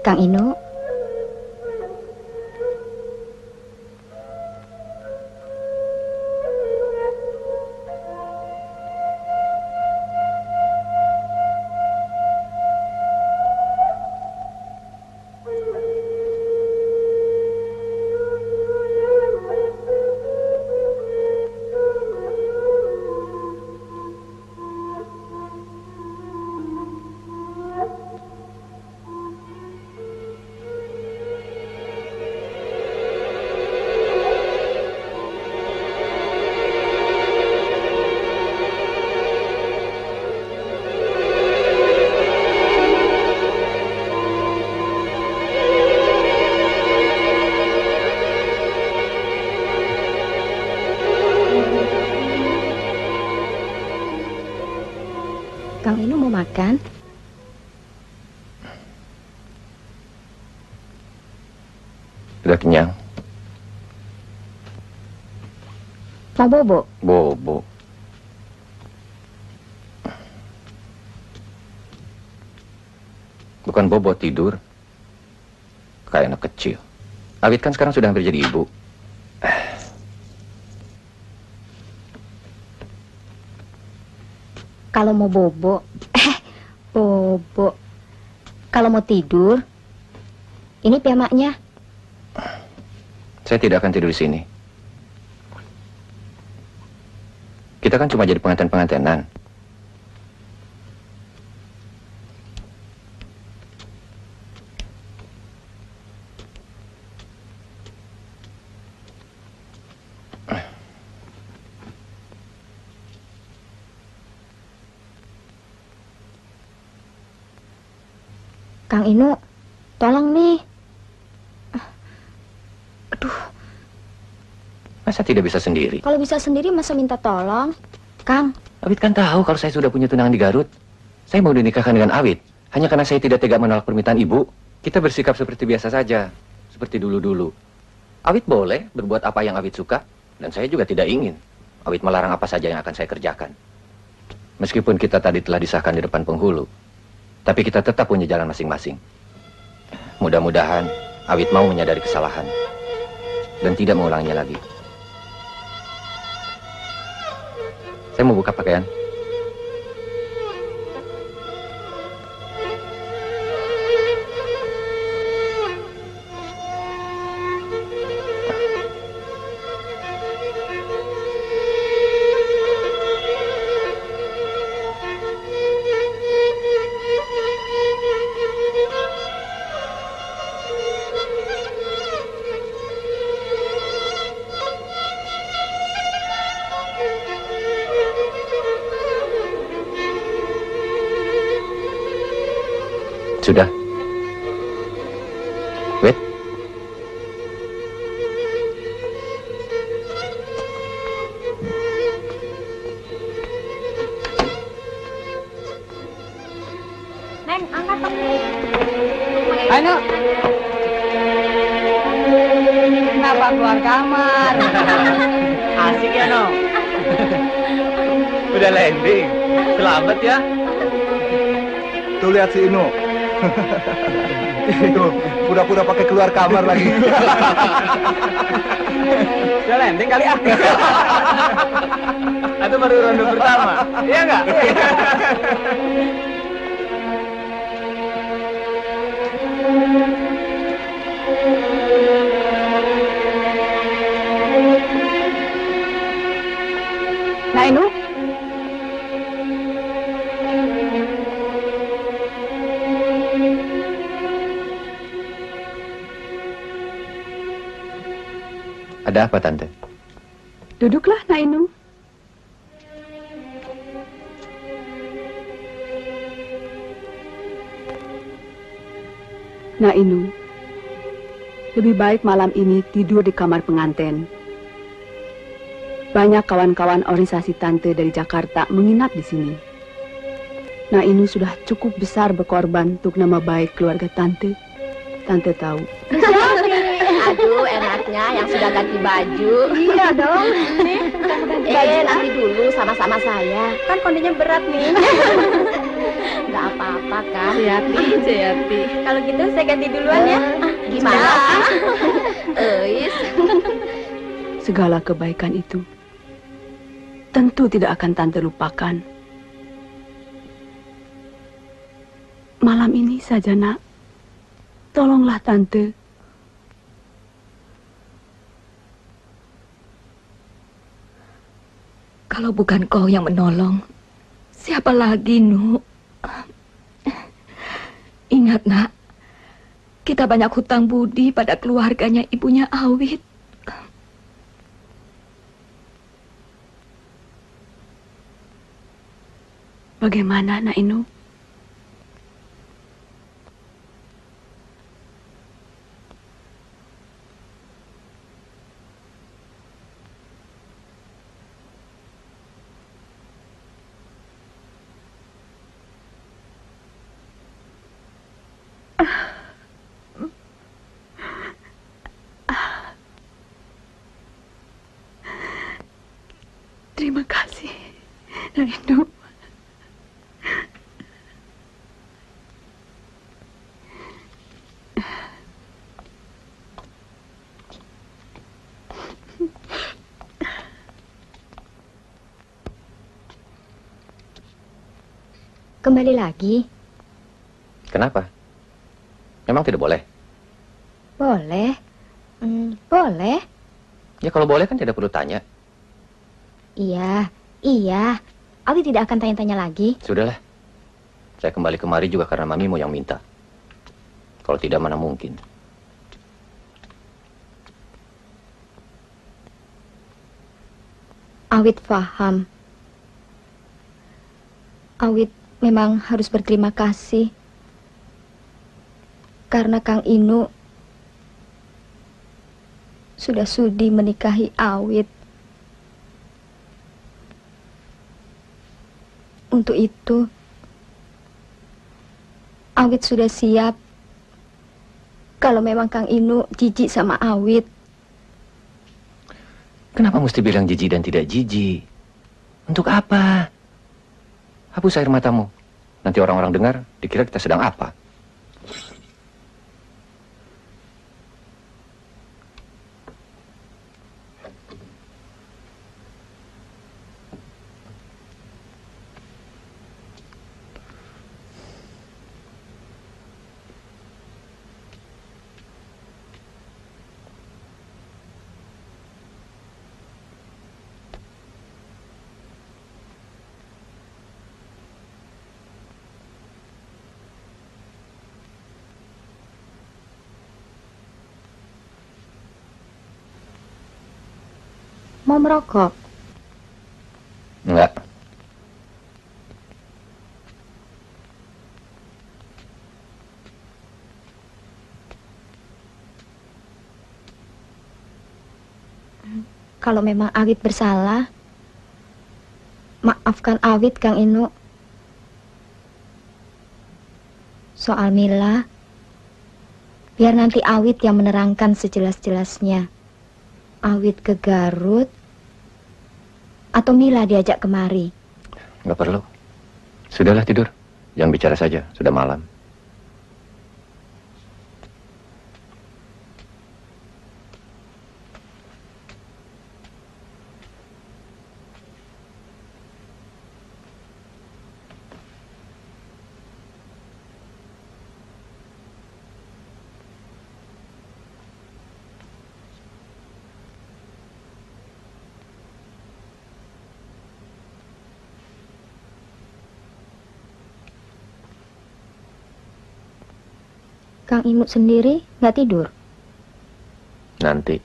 Kang Inu. Kang Inu mau makan? Udah kenyang? Mau bobo? Bobo. Bukan bobo tidur. Kayak anak kecil. Awit kan sekarang sudah hampir jadi ibu. Kalau mau bobo, bobo. Kalau mau tidur, ini piamaknya. Saya tidak akan tidur di sini. Kita kan cuma jadi pengantin-pengantinan. Kang Inu, tolong nih. Aduh. Masa tidak bisa sendiri? Kalau bisa sendiri masa minta tolong? Kang. Awit kan tahu kalau saya sudah punya tunangan di Garut. Saya mau dinikahkan dengan Awit. Hanya karena saya tidak tega menolak permintaan ibu. Kita bersikap seperti biasa saja. Seperti dulu-dulu. Awit boleh berbuat apa yang Awit suka. Dan saya juga tidak ingin Awit melarang apa saja yang akan saya kerjakan. Meskipun kita tadi telah disahkan di depan penghulu, tapi kita tetap punya jalan masing-masing. Mudah-mudahan Awit mau menyadari kesalahan dan tidak mengulanginya lagi. Saya mau buka pakaian. Sudah. Wait. Neng, angkat dong. Ayo. Kenapa keluar kamar? Asik ya, No? Udah landing. Selamat ya. Tuh lihat si Inu. Tuh, pura-pura pakai keluar kamar lagi. Udah landing kali ah. Itu baru ronde pertama. Iya nggak? Nah, Inu. Ada apa, Tante? Duduklah, Nainu. Nainu, lebih baik malam ini tidur di kamar pengantin. Banyak kawan-kawan organisasi Tante dari Jakarta menginap di sini. Nainu sudah cukup besar berkorban untuk nama baik keluarga Tante. Tante tahu. Aduh, enaknya yang sudah ganti baju. Iya dong. Nanti dulu sama-sama saya. Kan kondisinya berat nih. Nggak apa apa-apa kan? Jayati. Kalau gitu saya ganti duluan ya. Gimana sih? Eis. Segala kebaikan itu tentu tidak akan Tante lupakan. Malam ini saja, Nak. Tolonglah Tante. Kalau bukan kau yang menolong, siapa lagi, Nu? Ingat, Nak, kita banyak hutang budi pada keluarganya ibunya Awit. Bagaimana, Nak Inu? Terima kasih, Nak Inu. Kembali lagi. Kenapa? Memang tidak boleh? Boleh. Boleh. Ya kalau boleh kan tidak perlu tanya. Iya. Abi tidak akan tanya-tanya lagi. Sudahlah. Saya kembali kemari juga karena mamimu yang minta. Kalau tidak mana mungkin. Awit paham. Awit memang harus berterima kasih. Karena Kang Inu sudah sudi menikahi Awit. Untuk itu, Awit sudah siap. Kalau memang Kang Inu jijik sama Awit. Kenapa mesti bilang jijik dan tidak jijik? Untuk apa? Hapus air matamu. Nanti orang-orang dengar, dikira kita sedang apa? Mau merokok? Enggak. Kalau memang Awit bersalah, maafkan Awit, Kang Inu. Soal Mila, biar nanti Awit yang menerangkan sejelas-jelasnya. Awit ke Garut, atau Mila diajak kemari? Enggak perlu. Sudahlah tidur. Jangan bicara saja, sudah malam. Kang Imut sendiri nggak tidur? Nanti.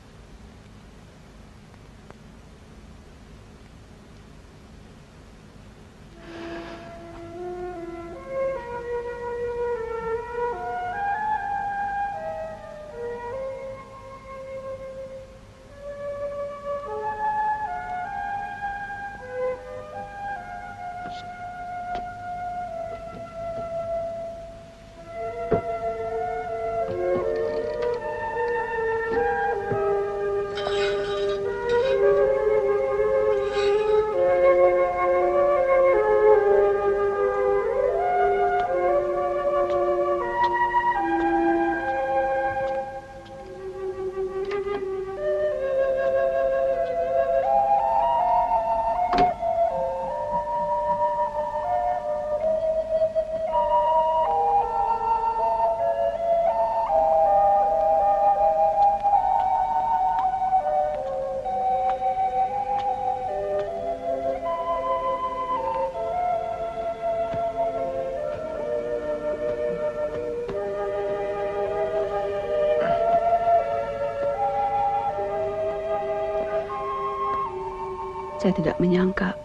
Saya tidak menyangka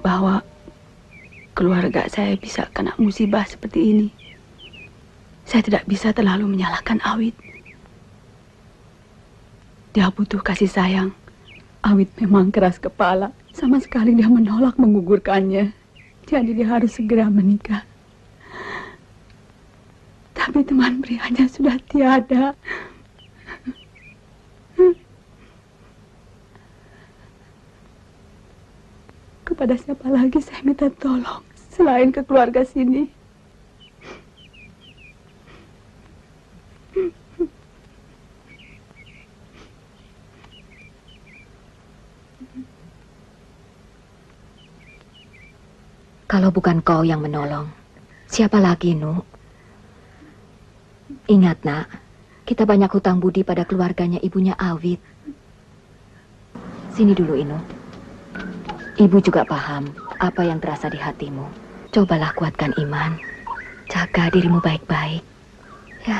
bahwa keluarga saya bisa kena musibah seperti ini. Saya tidak bisa terlalu menyalahkan Awit. Dia butuh kasih sayang. Awit memang keras kepala. Sama sekali dia menolak menggugurkannya. Jadi dia harus segera menikah. Tapi teman prianya sudah tiada. Kepada siapa lagi saya minta tolong selain ke keluarga sini? Kalau bukan kau yang menolong, siapa lagi, Nu? Ingat, Nak, kita banyak hutang budi pada keluarganya ibunya Awit. Sini dulu, Inu. Ibu juga paham apa yang terasa di hatimu. Cobalah kuatkan iman. Jaga dirimu baik-baik. Ya,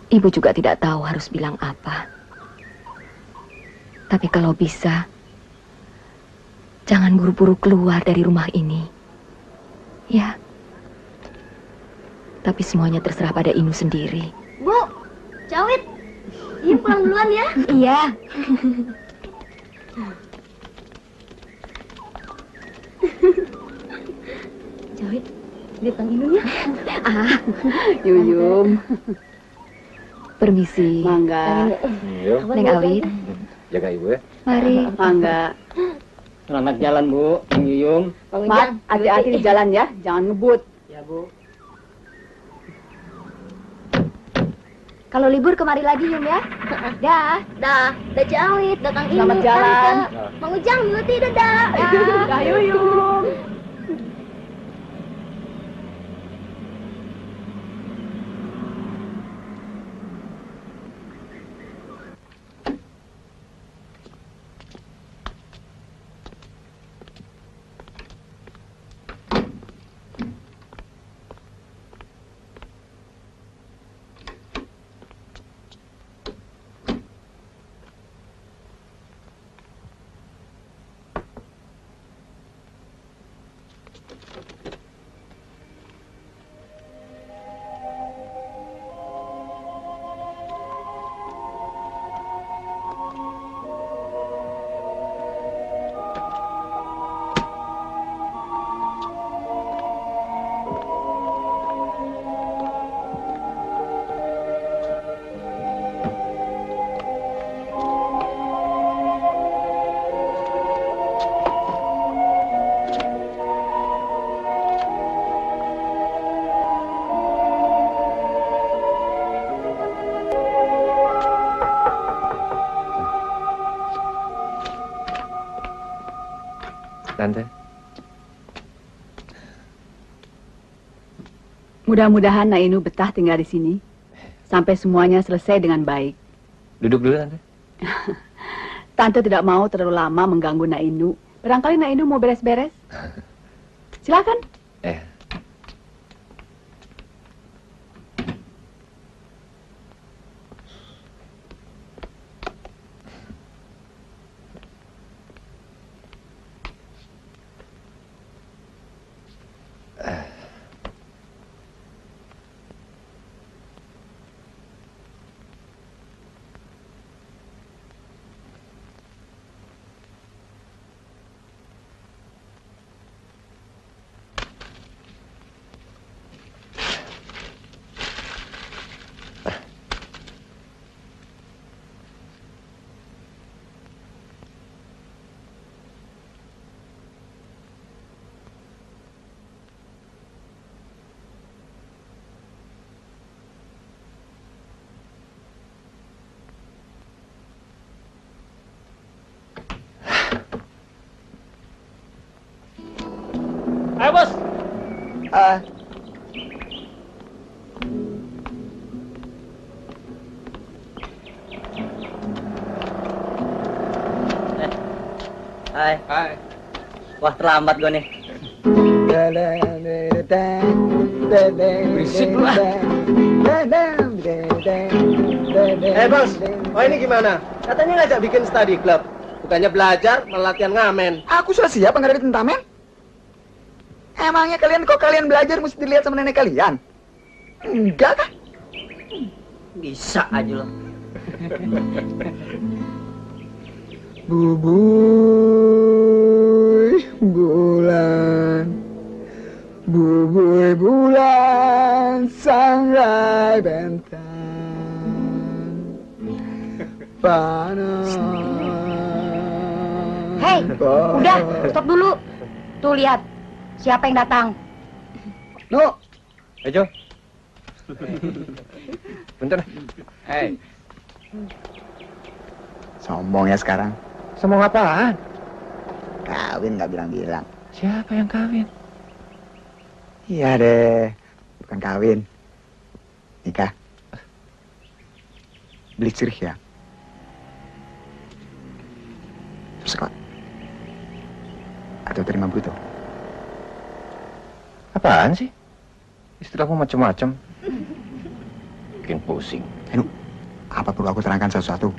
ibu juga tidak tahu harus bilang apa. Tapi kalau bisa, jangan buru-buru keluar dari rumah ini. Ya. Tapi semuanya terserah pada Inu sendiri. Bu, Cawit, Ibu pulang duluan ya. Iya. Cawit, lihat Kang Inu ya. Yuyum. Permisi. Mangga. Neng Awit. Jaga ibu ya. Mari. Mangga. Selamat jalan, Bu. Kang Yuyum. Mat, hati-hati di jalan ya. Jangan ngebut. Ya, Bu. Kalau libur kemari lagi Yum ya. Dah. Dah Cawit, dah Kang Inu. Selamat jalan. Mang Ujang, Yuti, dadah. Dah Yuyum. Tante. Mudah-mudahan Nainu betah tinggal di sini sampai semuanya selesai dengan baik. Duduk dulu, Tante. Tante tidak mau terlalu lama mengganggu Nainu. Barangkali Nainu mau beres-beres. Silakan. Ayo, Bos. Hai. Hai. Wah, terlambat gue nih. Berisik lu, Bos, oh ini gimana? Katanya ngajak bikin study club. Bukannya belajar, malah latihan ngamen. Aku sudah siap menghadapi tentamen. Emangnya kok kalian belajar mesti dilihat sama nenek kalian? Enggak kan? Bisa aja lo. Bubuy bulan, bubuy bulan, sangrai bentang, panas. Hei, udah, stop dulu. Tuh lihat, siapa yang datang? No. Jo. Bentar. Hei. Sombong ya sekarang. Sombong apaan? Kawin nggak bilang-bilang. Siapa yang kawin? Iya deh, bukan kawin. Nikah. Blitzkrieg ya. Sekot. Atau terima bruto. Apaan sih? Istilahmu macam-macam. Bikin pusing. Apa perlu aku terangkan sesuatu?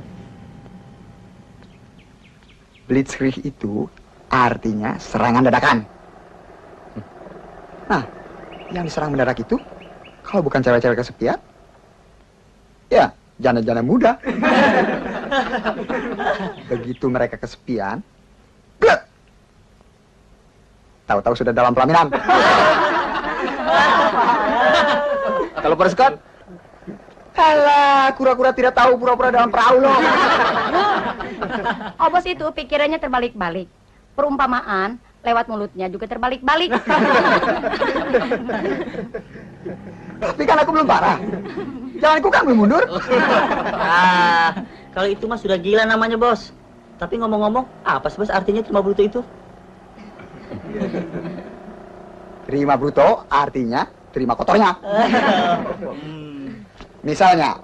Blitzkrieg itu artinya serangan dadakan. Nah, yang diserang mendadak itu kalau bukan cewek-cewek kesepian, ya janda-janda muda. Begitu mereka kesepian, blek! Tahu-tahu sudah dalam pelaminan. Kalau Prescott, alah, kura-kura tidak tahu pura-pura dalam perahu loh. Oh, bos itu pikirannya terbalik-balik. Perumpamaan lewat mulutnya juga terbalik-balik. Tapi kan aku belum parah. Jalanku kan belum mundur. Ah, kalau itu mah sudah gila namanya, Bos. Tapi ngomong-ngomong, apa sih, Bos, artinya terima bruto itu? Terima bruto artinya terima kotornya. Misalnya,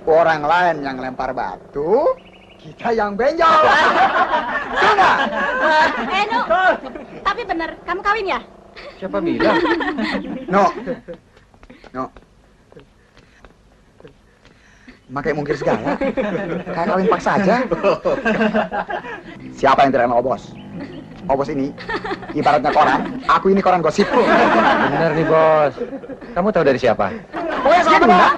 orang lain yang lempar batu, kita yang benjol. Tuna. No. Tapi bener, kamu kawin ya? Siapa bilang? No. Makai mungkir segala. Kayak kawin paksa aja. Siapa yang tidak mau Bos? Bos ini ibaratnya koran, aku ini koran gosip. Bener nih, Bos. Kamu tahu dari siapa? Pokoknya sama benar.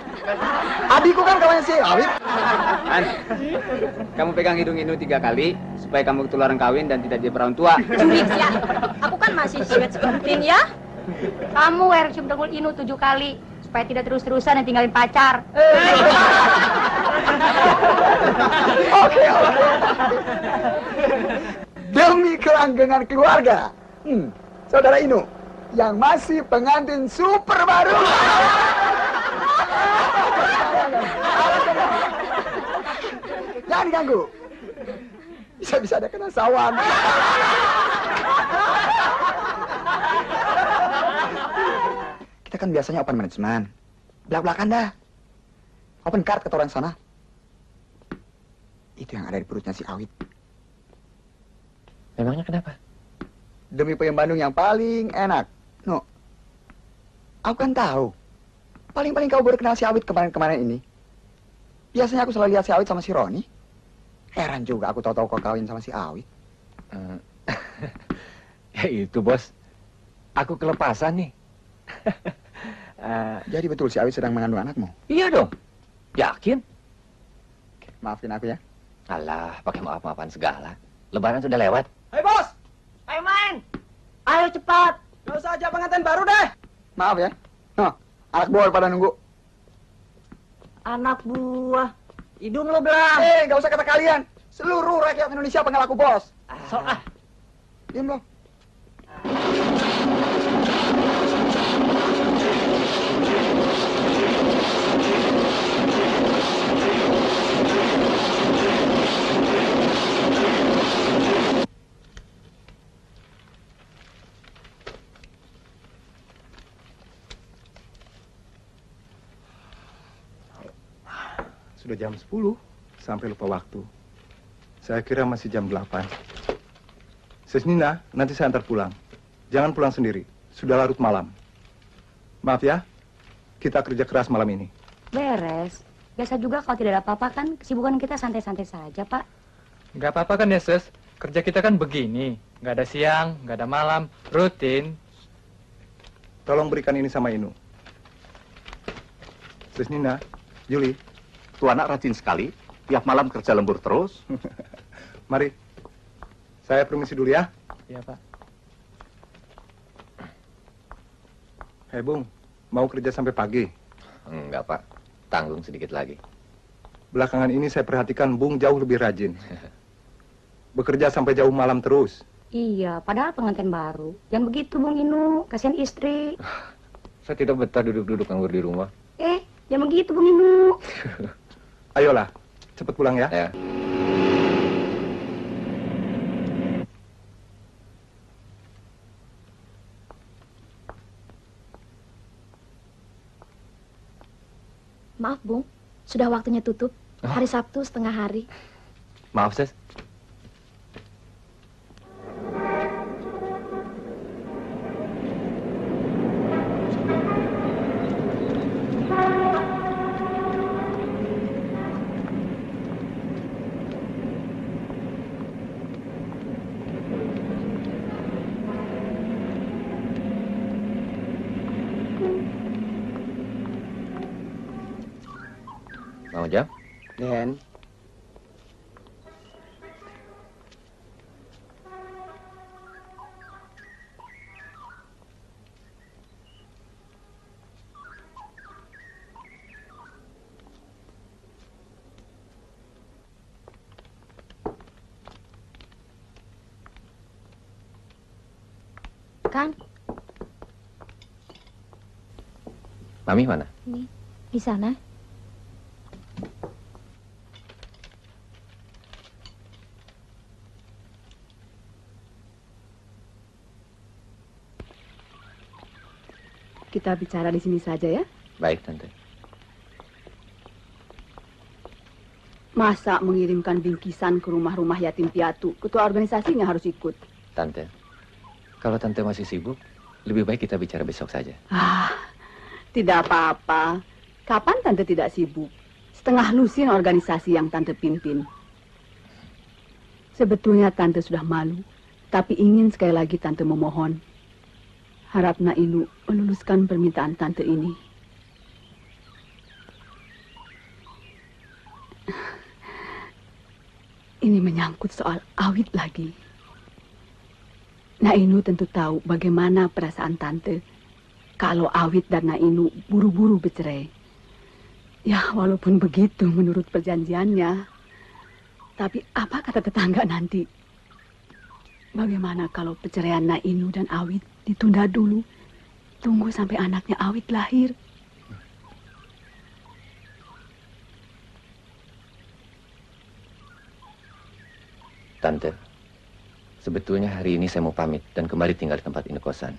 Adikku kan kawannya si Awit. An, kamu pegang hidung Inu 3 kali supaya kamu ketularan kawin dan tidak jadi perawan tua. Fix ya. Aku kan masih sweet seventeen ya. Kamu wear cium dengkul Inu 7 kali supaya tidak terus-terusan yang tinggalin pacar. Oke. Demi kelanggengan keluarga, saudara Inu yang masih pengantin super baru. Jangan diganggu. Bisa-bisa ada kena sawan. Kita kan biasanya open management. Belak-belakan dah. Open card kata orang sana. Itu yang ada di perutnya si Awit. Memangnya kenapa? Demi peyem Bandung yang paling enak. No. Aku kan tahu. Paling-paling kau baru kenal si Awit kemarin-kemarin ini. Biasanya aku selalu lihat si Awit sama si Roni. Heran juga aku tahu-tahu kau kawin sama si Awit. Ya itu, Bos. Aku kelepasan nih. Jadi betul si Awit sedang mengandung anakmu? Iya dong. Yakin? Maafin aku ya. Alah, pakai maaf-maafan segala. Lebaran sudah lewat. Hei, Bos! Ayo main! Ayo cepat! Gak usah aja pengantin baru deh! Maaf ya. No, anak buah pada nunggu. Anak buah. Hidung lo belang. Gak usah kata kalian. Seluruh rakyat Indonesia pengen aku bos. Diam lo. Sudah jam 10, sampai lupa waktu. Saya kira masih jam 8. Sis Nina, nanti saya antar pulang. Jangan pulang sendiri, sudah larut malam. Maaf ya, kita kerja keras malam ini. Beres. Biasa juga kalau tidak ada apa-apa kan, kesibukan kita santai-santai saja, Pak. Nggak apa-apa kan ya, Sus? Kerja kita kan begini. Nggak ada siang, nggak ada malam, rutin. Tolong berikan ini sama Inu. Sis Nina, Juli. Tuh anak rajin sekali. Tiap malam kerja lembur terus. Mari. Saya permisi dulu ya. Iya, Pak. Hei, Bung. Mau kerja sampai pagi? Enggak, Pak. Tanggung sedikit lagi. Belakangan ini saya perhatikan Bung jauh lebih rajin. Bekerja sampai jauh malam terus. Iya, padahal pengantin baru. Yang begitu, Bung Inu. Kasihan istri. Saya tidak betah duduk-duduk nganggur di rumah. Yang begitu, Bung Inu. Ayolah, cepat pulang ya. Ya. Maaf, Bung. Sudah waktunya tutup. Hari Sabtu setengah hari. Maaf, Sis. Mau jam? Den. Kan? Mami mana? Ini, di sana. Kita bicara di sini saja ya. Baik, Tante. Masa mengirimkan bingkisan ke rumah-rumah yatim piatu? Ketua organisasinya harus ikut. Tante, kalau Tante masih sibuk, lebih baik kita bicara besok saja. Tidak apa-apa. Kapan Tante tidak sibuk? Setengah lusin organisasi yang Tante pimpin. Sebetulnya Tante sudah malu, tapi ingin sekali lagi Tante memohon. Harap Na Inu meluluskan permintaan Tante ini. Ini menyangkut soal Awit lagi. Na Inu tentu tahu bagaimana perasaan Tante kalau Awit dan Na Inu buru-buru bercerai. Ya, walaupun begitu menurut perjanjiannya. Tapi apa kata tetangga nanti? Bagaimana kalau perceraian Na Inu dan Awit ditunda dulu? Tunggu sampai anaknya Awit lahir. Tante, sebetulnya hari ini saya mau pamit dan kembali tinggal di tempat indekos-an.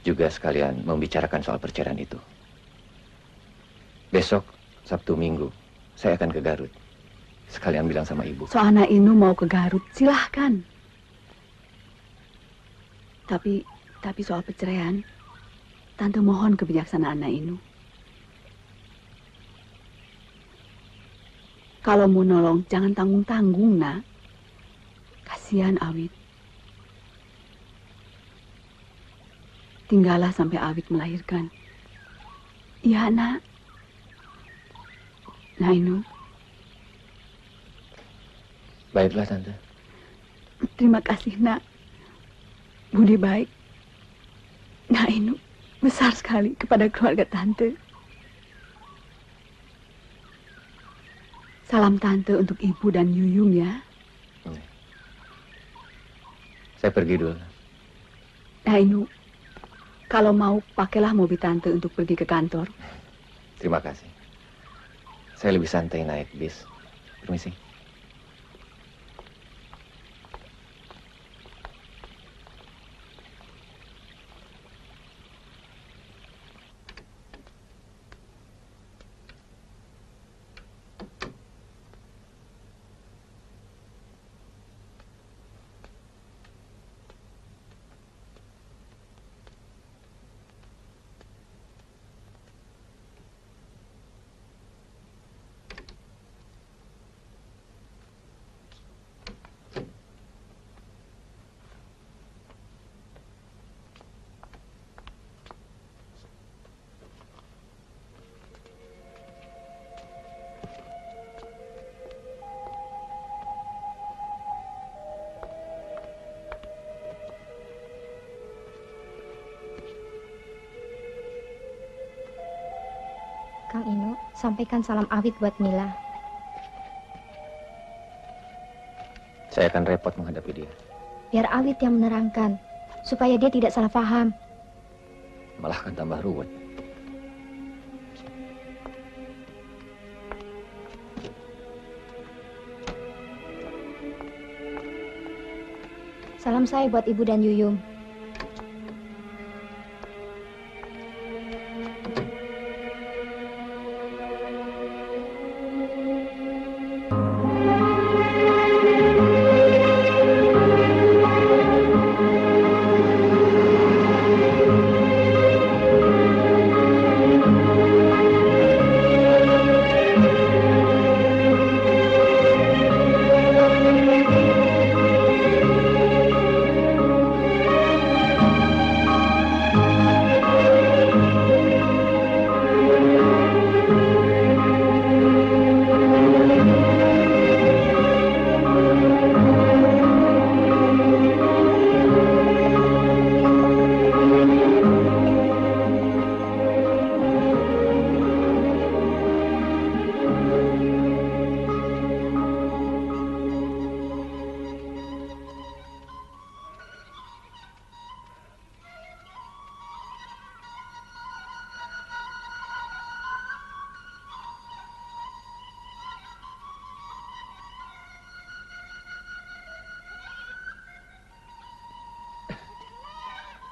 Juga sekalian membicarakan soal perceraian itu. Besok, Sabtu Minggu, saya akan ke Garut. Sekalian bilang sama ibu. Soal Na Inu mau ke Garut, silahkan. Tapi soal perceraian, Tante mohon kebijaksanaan Na Inu. Kalau mau nolong, jangan tanggung-tanggung, Nak. Kasihan Awit. Tinggallah sampai Awit melahirkan. Iya, Nak. Na Inu. Baiklah, Tante. Terima kasih, Nak. Budi baik. Na Inu besar sekali kepada keluarga Tante. Salam Tante untuk Ibu dan Yuyung ya. Saya pergi dulu. Nah Inu, kalau mau pakailah mobil Tante untuk pergi ke kantor. Terima kasih. Saya lebih santai naik bis. Permisi. Kang Inu, sampaikan salam Awit buat Mila. Saya akan repot menghadapi dia. Biar Awit yang menerangkan, supaya dia tidak salah paham. Malah akan tambah ruwet. Salam saya buat Ibu dan Yuyum.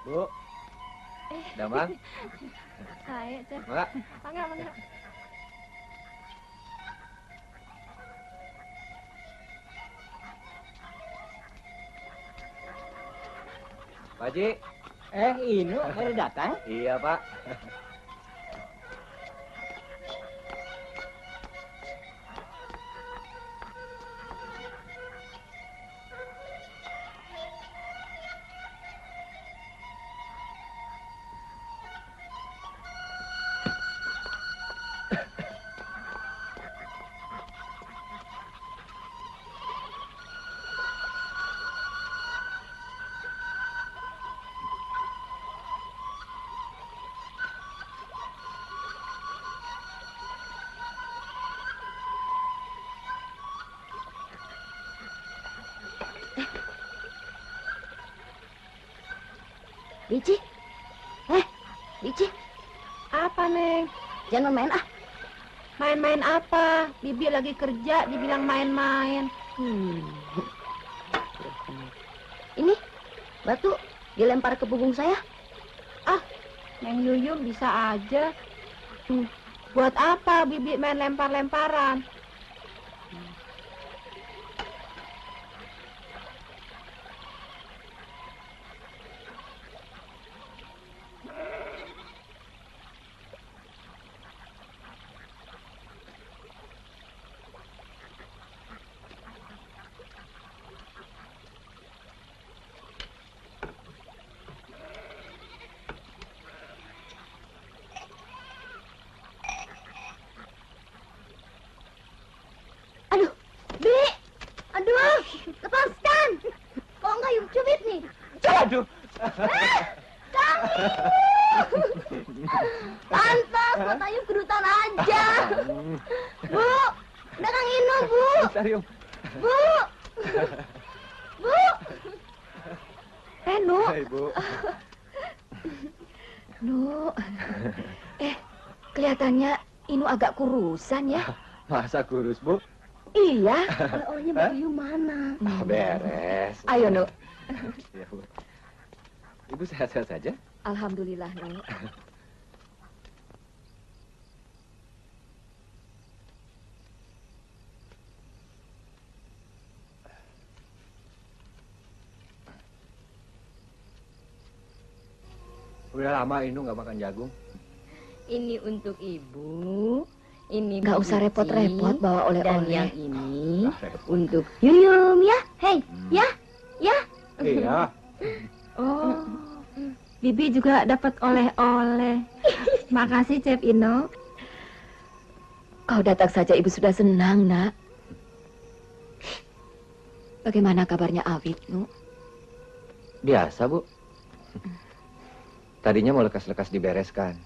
Bu. Damang. Hai, Cep. Mak. Mangga. Pak Haji. Inu baru datang? Iya, Pak. Bici? Bici? Apa, Neng? Jangan main ah. Main-main apa? Bibi lagi kerja, dibilang main-main. Ini batu dilempar ke punggung saya. Ah, Neng Yuyum bisa aja. Buat apa Bibi main lempar-lemparan? Lepaskan! Kok enggak Yum cubit nih? Aduh. Kamu! Pantas, mata Yum kedutan aja. Bu, ada Kang Inu, Bu. Bentar, Yum. Bu. Bu. Nu. Hai, Bu. Nu. Kelihatannya Inu agak kurusan ya. Masa kurus, Bu? Iya. Oleh-olehnya Mbak Yum mana? Beres. Ayo, Nu. Iya, Bu. Ibu sehat-sehat saja? Alhamdulillah, Nu. Udah lama Inu nggak makan jagung. Ini untuk Ibu. Ini Nggak usah Bici, repot-repot bawa oleh-oleh. Dan yang ini untuk Yuyum ya. Hei, ya. Iya. Oh, Bibi juga dapat oleh-oleh. Makasih, Cep Ino. Kau datang saja ibu sudah senang, Nak. Bagaimana kabarnya Awit, Nu? Biasa, Bu. Tadinya mau lekas-lekas dibereskan.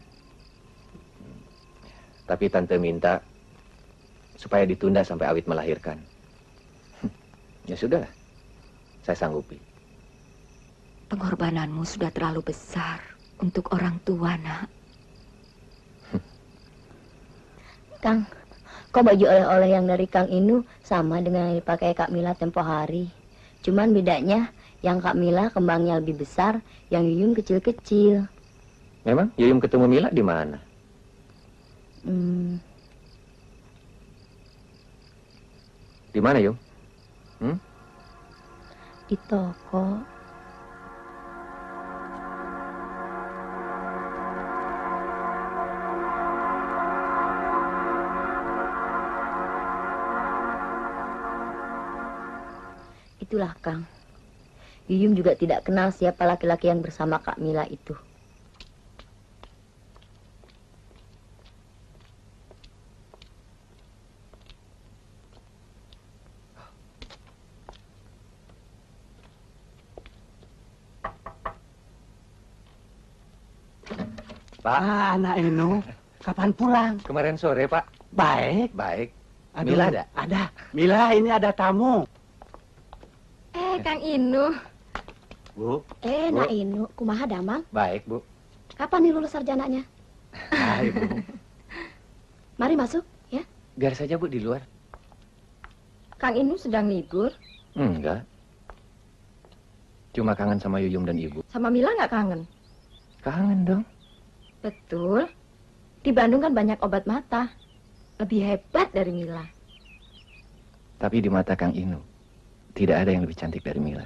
Tapi Tante minta supaya ditunda sampai Awit melahirkan. Ya sudah, saya sanggupi. Pengorbananmu sudah terlalu besar untuk orang tua, Nak. Kang, kok baju oleh-oleh yang dari Kang Inu sama dengan yang dipakai Kak Mila tempo hari. Cuman bedanya yang Kak Mila kembangnya lebih besar, yang Yuyun kecil-kecil. Memang Yuyun ketemu Mila di mana? Di mana, Yung? Di toko. Itulah, Kang. Yuyum juga tidak kenal siapa laki-laki yang bersama Kak Mila itu. Pak. Anak Inu, kapan pulang? Kemarin sore, Pak. Baik. Baik. Aduh, Mila ada? Ada. Mila, ini ada tamu. Kang Inu. Bu. Nak Inu, kumaha damang? Baik, Bu. Kapan nih lulus sarjananya? Baik, Bu. Mari masuk, ya. Biar saja, Bu, di luar. Kang Inu sedang libur. Enggak. Cuma kangen sama Yuyum dan Ibu. Sama Mila nggak kangen? Kangen dong. Betul. Di Bandung kan banyak obat mata. Lebih hebat dari Mila. Tapi di mata Kang Inu, tidak ada yang lebih cantik dari Mila.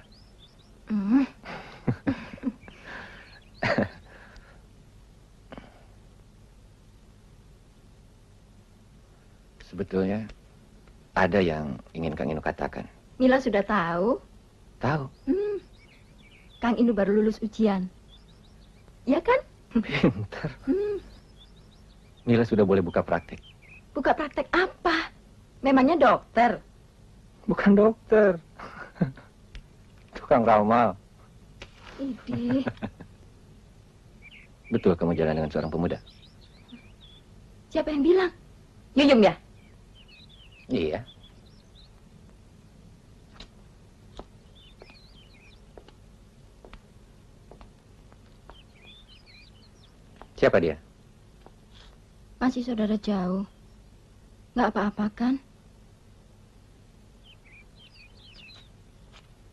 Sebetulnya ada yang ingin Kang Inu katakan. Mila sudah tahu. Tahu? Kang Inu baru lulus ujian. Ya kan? Pintar. Mila sudah boleh buka praktek. Buka praktek apa? Memangnya dokter? Bukan dokter. Tukang ramal. Idih. Betul kamu jalan dengan seorang pemuda? Siapa yang bilang? Yuyum ya? Iya. Siapa dia? Masih saudara jauh. Nggak apa-apa kan?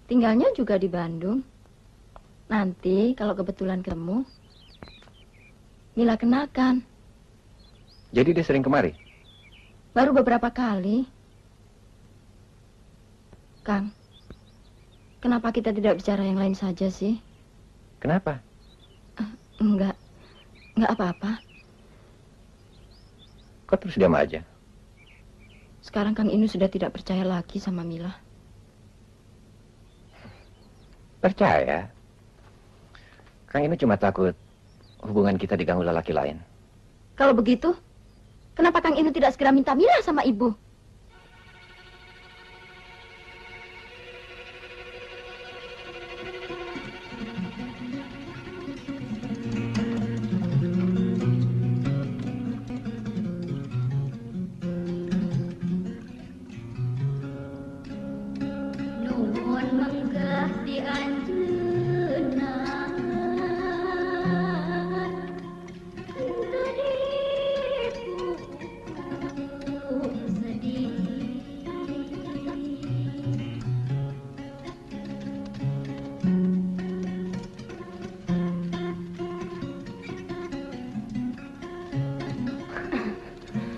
Tinggalnya juga di Bandung. Nanti kalau kebetulan ketemu, Mila kenalkan. Jadi dia sering kemari? Baru beberapa kali. Kang, kenapa kita tidak bicara yang lain saja sih? Kenapa? Enggak apa-apa. Kok terus diam aja? Sekarang Kang Inu sudah tidak percaya lagi sama Mila. Percaya? Kang Inu cuma takut hubungan kita diganggu lelaki lain. Kalau begitu, kenapa Kang Inu tidak segera minta Mila sama ibu?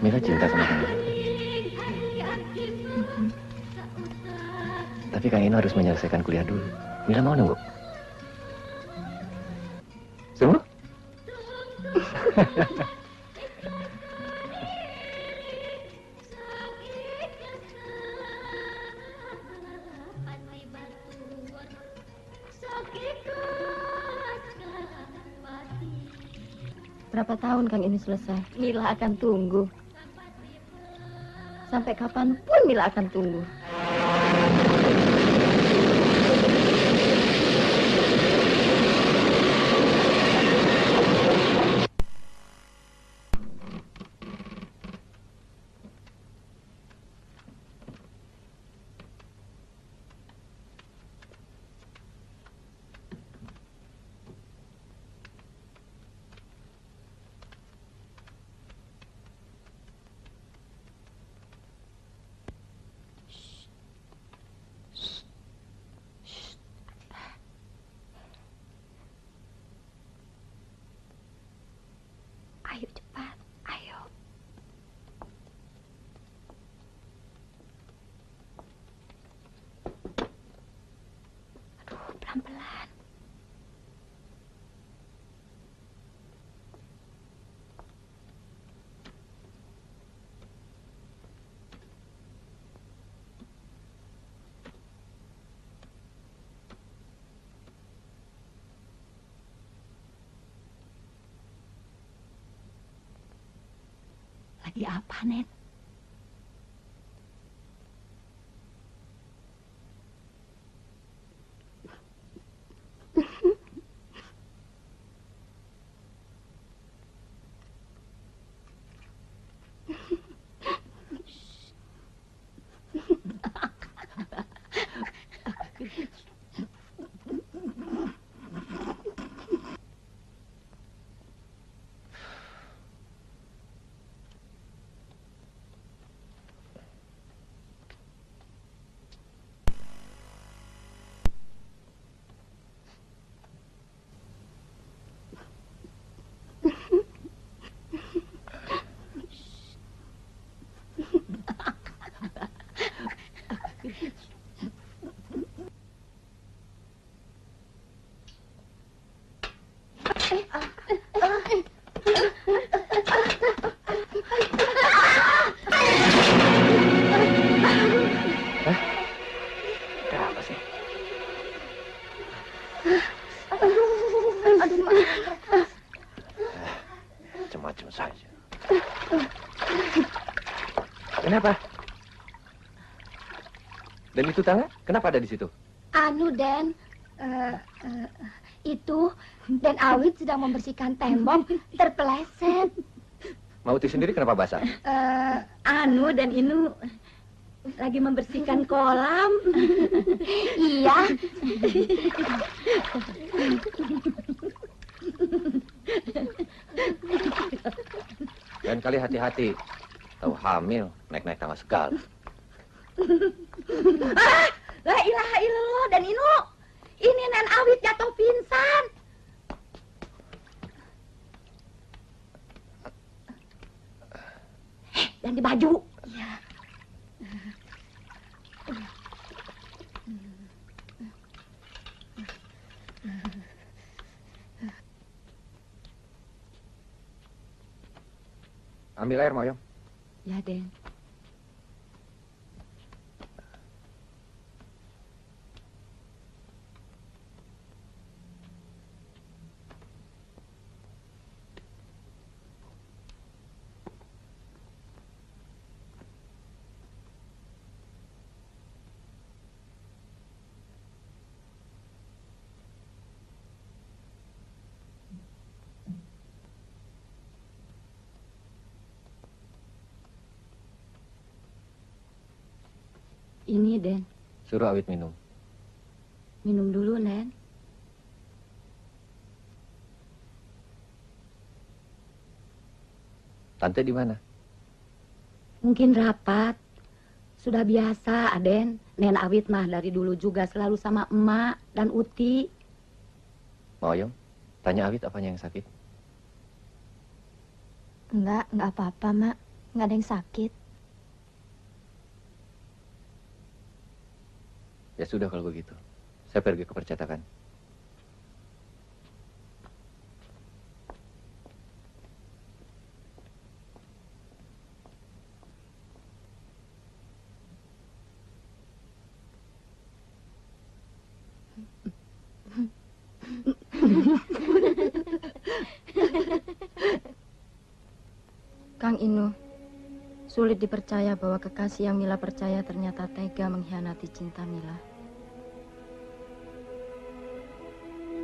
Mila cinta sama Kang Inu. Tapi Kang Inu harus menyelesaikan kuliah dulu. Mila mau nunggu? Sungguh? Berapa tahun Kang Inu selesai? Mila akan tunggu. Sampai kapanpun Mila akan tunggu. Lagi apa, Nen? Apa sih? Macam-macam saja. Kenapa? Dan itu tangan, kenapa ada di situ? Anu, Den, itu Den Awit sedang membersihkan tembok, terpeleset. Mauti sendiri kenapa basah? Anu dan Inu lagi membersihkan kolam. Iya. Dan kali hati-hati. Tahu hamil, naik-naik tangga segala. La ilaha illallah dan Inu. Ini Nen Awit jatuh pingsan. Ganti baju. Iya. Ambil air, Moyong. Ya, Den. Ini, Den. Suruh Awit minum. Minum dulu, Nen. Tante di mana? Mungkin rapat. Sudah biasa, Aden. Nen Awit mah dari dulu juga selalu sama emak dan Uti. Moyong, tanya Awit apanya yang sakit? Enggak apa-apa, Mak. Enggak ada yang sakit. Ya sudah kalau begitu. Saya pergi ke percetakan. Kang Inu, sulit dipercaya bahwa kekasih yang Mila percaya ternyata tega mengkhianati cinta Mila.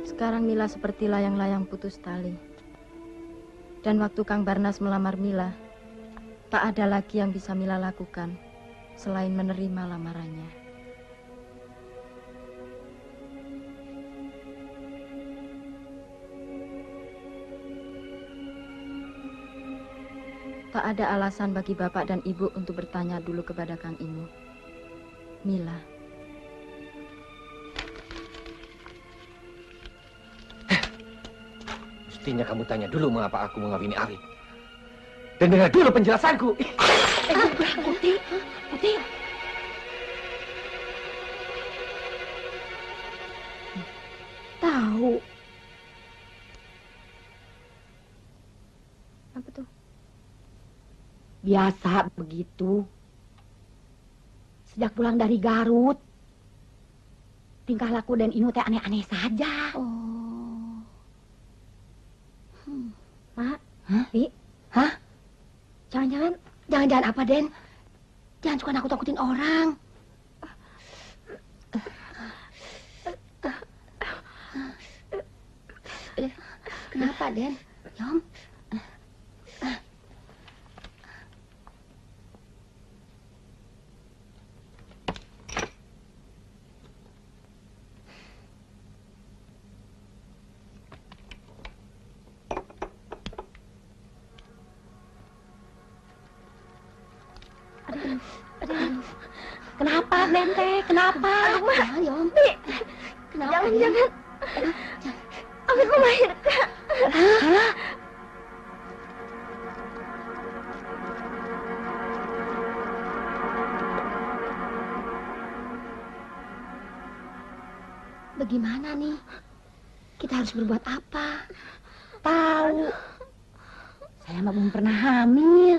Sekarang Mila seperti layang-layang putus tali. Dan waktu Kang Barnas melamar Mila, tak ada lagi yang bisa Mila lakukan selain menerima lamarannya. Tak ada alasan bagi bapak dan ibu untuk bertanya dulu kepada Kang Inu. Mila. Mestinya kamu tanya dulu mengapa aku mengawini Awit. Dan dengar dulu penjelasanku. Putih, Putih. Tahu. Apa tuh? Biasa begitu. Sejak pulang dari Garut, tingkah laku dan Inu teh aneh-aneh saja. Oh. Mak, Hah? Hah? Jangan-jangan Jangan-jangan apa, Den? Jangan suka nakut-nakutin orang. Kenapa, Den? Yom? Kenapa, Nente? Kenapa? Aduh, Ma. Yom. Kenapa? Jangan. Awit mau melahirkan. Hah? Bagaimana nih? Kita harus berbuat apa? Tahu. Saya mah belum pernah hamil.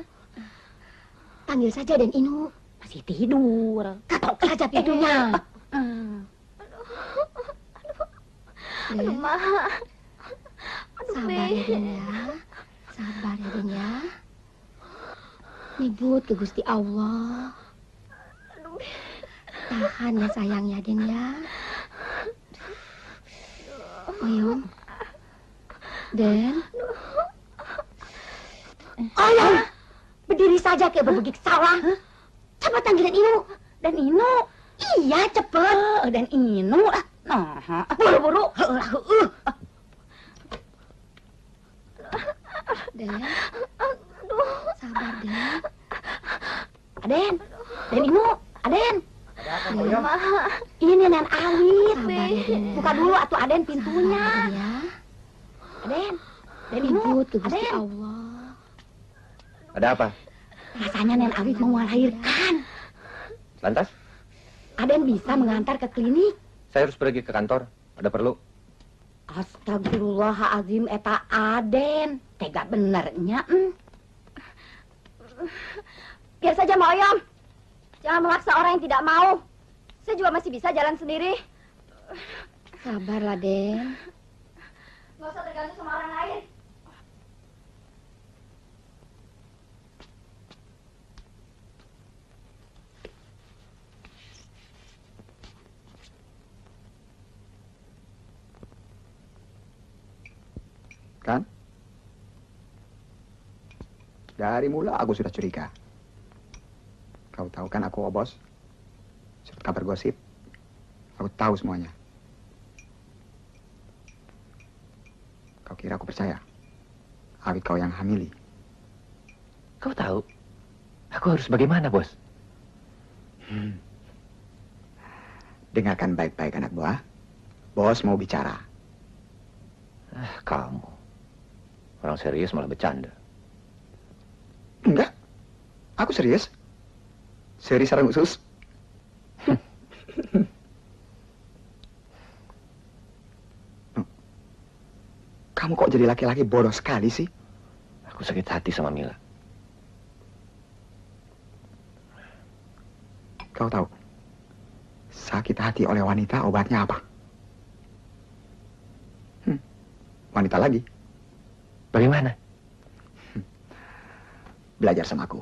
Panggil saja Den Inu. Masih tidur. Ketok saja pintunya. Aduh, Ma. Sabar ya, Den ya. Sabar ya, Den ya. Nyebut ke Gusti Allah. Tahan ya sayangnya, Den ya. Oyom. Den. Oyom. Berdiri saja kayak bebegik sawah. Cepat panggil Dan Inu. Dan Inu. Iya, cepet. Dan Inu. Nah, buru-buru. Den. Sabar, Den. Aden. Dan Inu. Aden. Den. Ini Nen Awit. Sabar ya, Den. Buka dulu atuh Aden pintunya. Sabar, ya. Aden. Dan Inu. Ke Gusti Allah. Ada apa? Rasanya Nen Awit mau melahirkan. Lantas? Aden bisa mengantar ke klinik. Saya harus pergi ke kantor. Ada perlu. Astagfirullahaladzim, eta Aden. Tega benernya. Biar saja, Mbak Oyom. Jangan memaksa orang yang tidak mau. Saya juga masih bisa jalan sendiri. Sabarlah, Den. Nggak usah tergantung sama orang lain. Kan? Dari mula aku sudah curiga. Kau tahu kan aku Obos? Surat kabar gosip. Aku tahu semuanya. Kau kira aku percaya? Awit kau yang hamili. Kau tahu? Aku harus bagaimana, Bos? Dengarkan baik-baik anak buah. Bos mau bicara. Kamu. Orang serius malah bercanda. Enggak. Aku serius. Seri sarang usus. Kamu kok jadi laki-laki bodoh sekali sih? Aku sakit hati sama Mila. Kau tahu, sakit hati oleh wanita obatnya apa? Wanita lagi. Bagaimana? Belajar sama aku.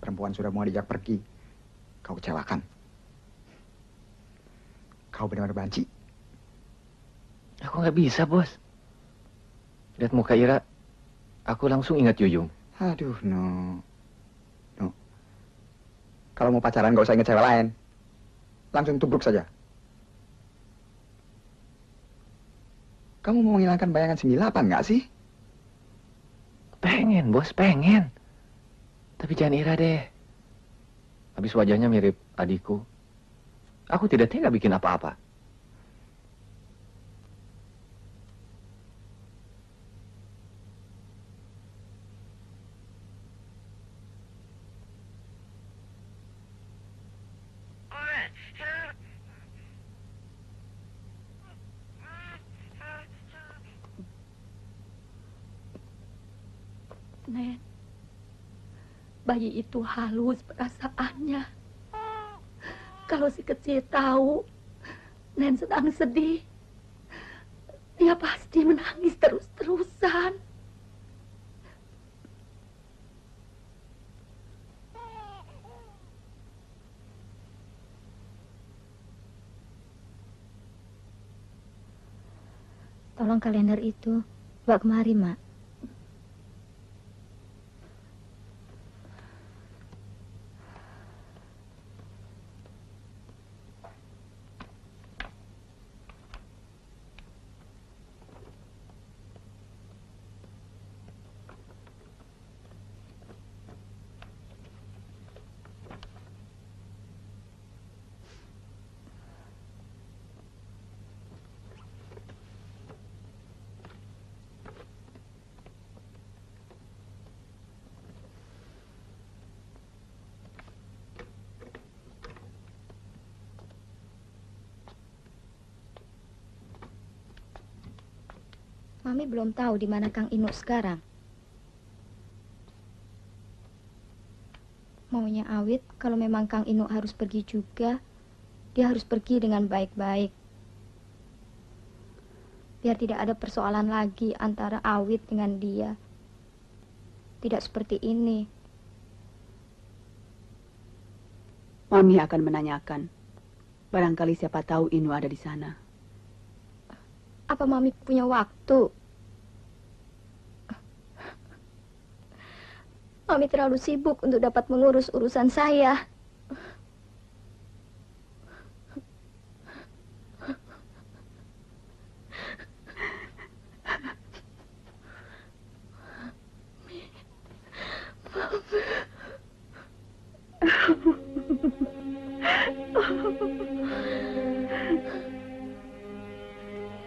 Perempuan sudah mau dijak pergi. Kau kecewakan. Kau benar-benar banci. Aku nggak bisa, Bos. Lihat muka Ira, aku langsung ingat Yuyung. Aduh, no. No. Kalau mau pacaran gak usah ingat cewek lain. Langsung tubruk saja. Kamu mau menghilangkan bayangan si Mila apa enggak sih? Pengen, bos, pengen. Tapi jangan Ira deh. Habis wajahnya mirip adikku. Aku tidak tega bikin apa-apa. Nen, bayi itu halus perasaannya. Kalau si kecil tahu Nen sedang sedih, dia pasti menangis terus-terusan. Tolong kalender itu bawa kemari, Mak. Mami belum tahu di mana Kang Inu sekarang. Maunya Awit, kalau memang Kang Inu harus pergi juga, dia harus pergi dengan baik-baik. Biar tidak ada persoalan lagi antara Awit dengan dia. Tidak seperti ini. Mami akan menanyakan. Barangkali siapa tahu Inu ada di sana. Apa Mami punya waktu? Mami terlalu sibuk untuk dapat mengurus urusan saya.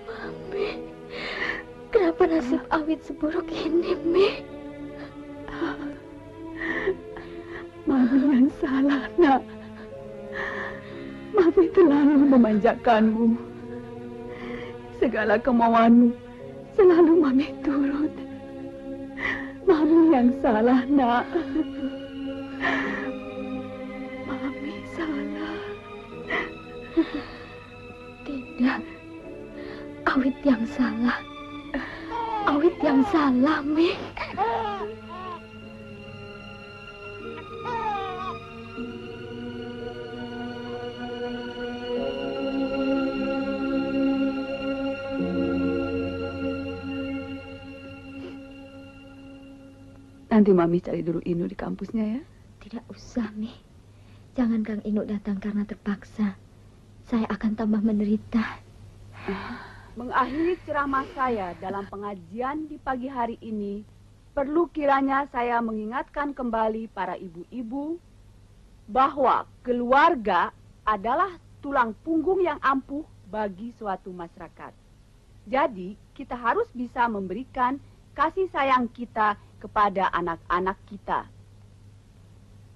Mami, kenapa nasib Awit seburuk ini, Mi? Mami yang salah, nak. Mami terlalu memanjakanmu. Segala kemauanmu selalu Mami turut. Mami yang salah, nak. Mami salah. Tidak. Awit yang salah. Awit yang salah, Mi. Nanti Mami cari dulu Inu di kampusnya ya. Tidak usah, Mi. Jangan Kang Inu datang karena terpaksa. Saya akan tambah menderita. Mengakhiri ceramah saya dalam pengajian di pagi hari ini, perlu kiranya saya mengingatkan kembali para ibu-ibu bahwa keluarga adalah tulang punggung yang ampuh bagi suatu masyarakat. Jadi, kita harus bisa memberikan kasih sayang kita kepada anak-anak kita.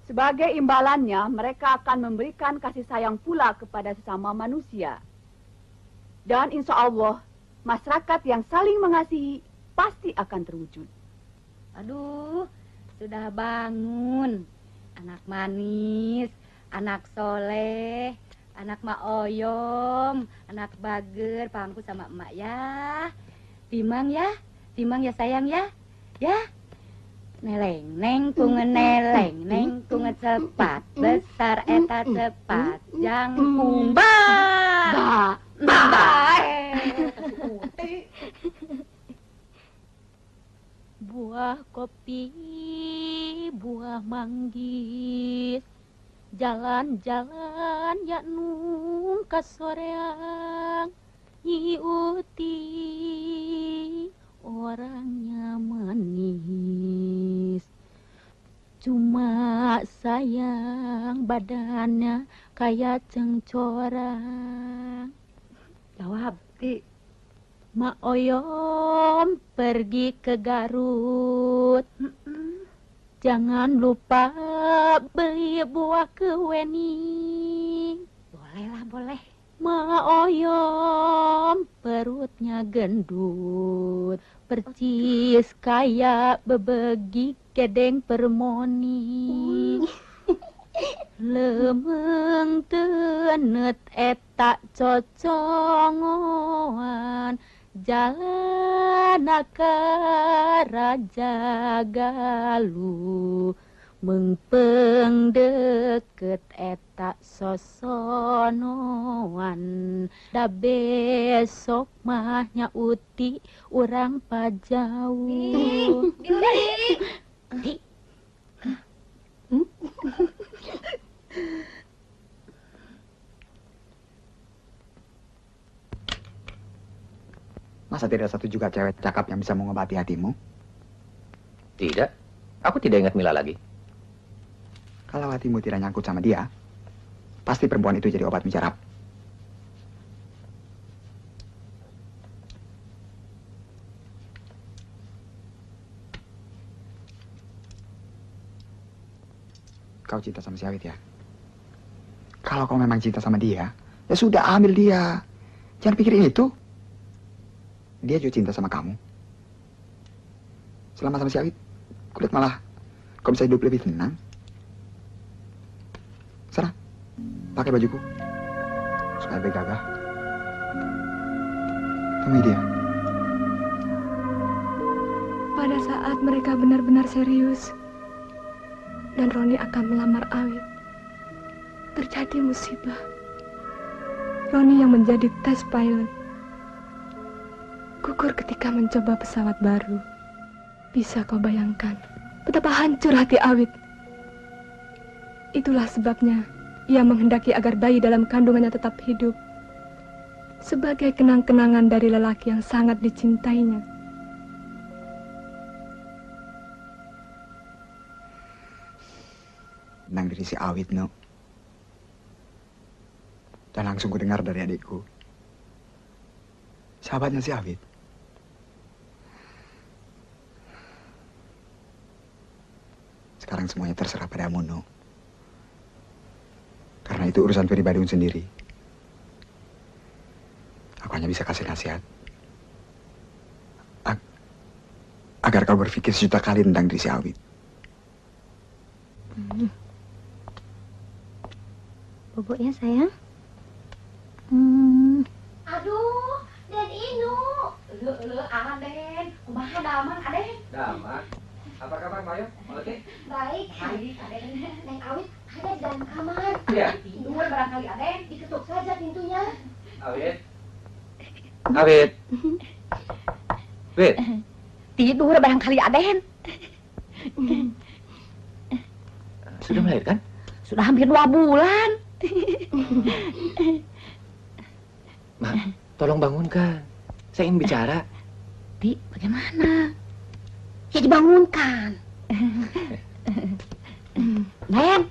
Sebagai imbalannya, mereka akan memberikan kasih sayang pula kepada sesama manusia. Dan insya Allah, masyarakat yang saling mengasihi pasti akan terwujud. Aduh, sudah bangun. Anak manis, anak soleh, anak mak oyom, anak bager, pangku sama emak ya. Timang ya sayang ya. Ya. Neleng neng kunge neleng neng kunge cepat besar eta cepat jangkung ba. buah kopi, buah manggis, jalan-jalan ya nung kasoreang, Nyi Uti orangnya manis, cuma sayang badannya kayak cengcorang. Jawab, Ti. Mak Oyom pergi ke Garut. Jangan lupa beli buah keweni. Boleh lah, boleh. Mak Oyom perutnya gendut, percis kayak bebegi kedeng permoni. Lemeng tenet eta cocongoan, jalan ke Raja Galuh, mengpeng deket eta sosonoan. Da besok mahnya Uti urang pajauh. Di. Masa tidak satu juga cewek cakap yang bisa mengobati hatimu? Tidak. Aku tidak ingat Mila lagi. Kalau hatimu tidak nyangkut sama dia, pasti perempuan itu jadi obat mujarab. Kau cinta sama si Awit ya? Kalau kau memang cinta sama dia, ya sudah ambil dia. Jangan pikirin itu. Dia juga cinta sama kamu. Selama sama si Awit, kulihat malah kau bisa hidup lebih tenang. Sana, pakai bajuku supaya lebih gagah. Temui dia. Pada saat mereka benar-benar serius dan Roni akan melamar Awit, terjadi musibah. Roni yang menjadi tes pilot gugur ketika mencoba pesawat baru. Bisa kau bayangkan betapa hancur hati Awit. Itulah sebabnya ia menghendaki agar bayi dalam kandungannya tetap hidup sebagai kenang-kenangan dari lelaki yang sangat dicintainya. Tentang diri si Awit, no. Dan langsung ku dengar dari adikku, sahabatnya si Awit. Sekarang semuanya terserah padamu, no. Karena itu urusan pribadimu sendiri. Aku hanya bisa kasih nasihat. Agar kau berpikir sejuta kali tentang diri si Awit. Bobok ya sayang. Aduh, Den Inu. Aden. Kumaha daman, Aden? Daman. Apa kabar, Mayo? Oke. Baik. Baik, Aden. Neng Awit ada di dalam kamar. Iya. Tidur barangkali, Aden. Diketuk saja pintunya. Awit. Awit. Wit. Tidur barangkali Aden. Sudah melahirkan? Sudah hampir 2 bulan. Ma, tolong bangunkan. Saya ingin bicara. Di, bagaimana? Ya dibangunkan. Nen.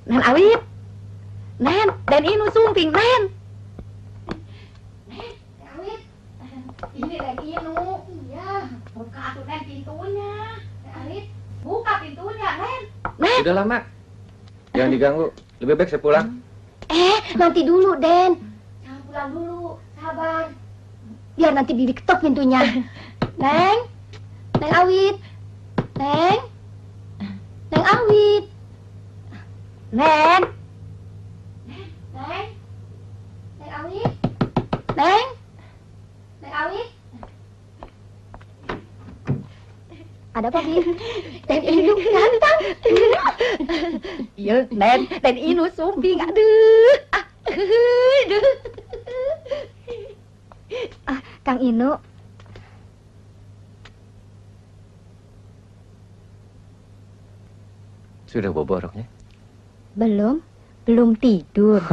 Nen Awit. Nen, Den Inu sumping, Nen. Neng Awit. Ini Den Inu. Iya. Buka atuh Nen pintunya. Neng Awit. Buka pintunya, Nen. Sudah lama. Jangan diganggu. Lebih baik saya pulang. Nanti dulu, Den. Jangan pulang dulu. Sabar. Biar nanti Bibi ketok pintunya. Neng. Neng Awit. Neng. Neng Awit. Nen. Neng. Neng Awit. Neng. Neng Awit. Ada apa, Bi? Den Inu ganteng. Iya, Nen. Den Inu sumping. Aduh. Aduh. Kang Inu. Sudah bobo roknya? Belum tidur.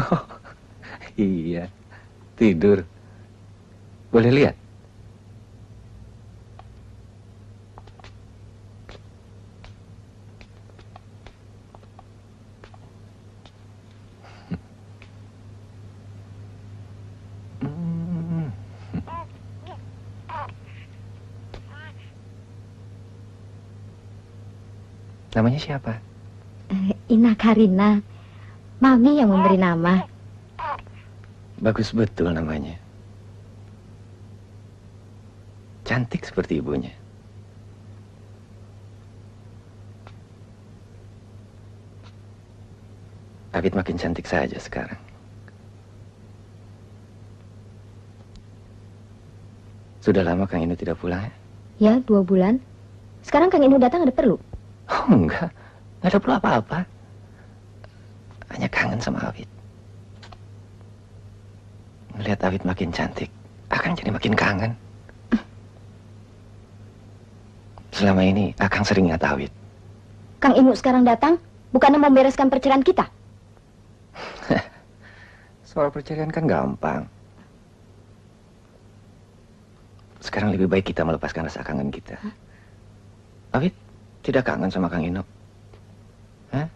Iya, tidur. Boleh lihat? Namanya siapa? Ina Karina. Mami yang memberi nama. Bagus betul namanya. Cantik seperti ibunya. Abid makin cantik saja sekarang. Sudah lama Kang Inu tidak pulang ya? Ya, 2 bulan. Sekarang Kang Inu datang ada perlu? Oh enggak ada perlu apa-apa. Hanya kangen sama Awit. Melihat Awit makin cantik, Akang jadi makin kangen. Selama ini Akang sering ingat Awit. Kang Inu sekarang datang, bukannya membereskan perceraian kita? Soal perceraian kan gampang. Sekarang lebih baik kita melepaskan rasa kangen kita. Awit tidak kangen sama Kang Inu? Hah?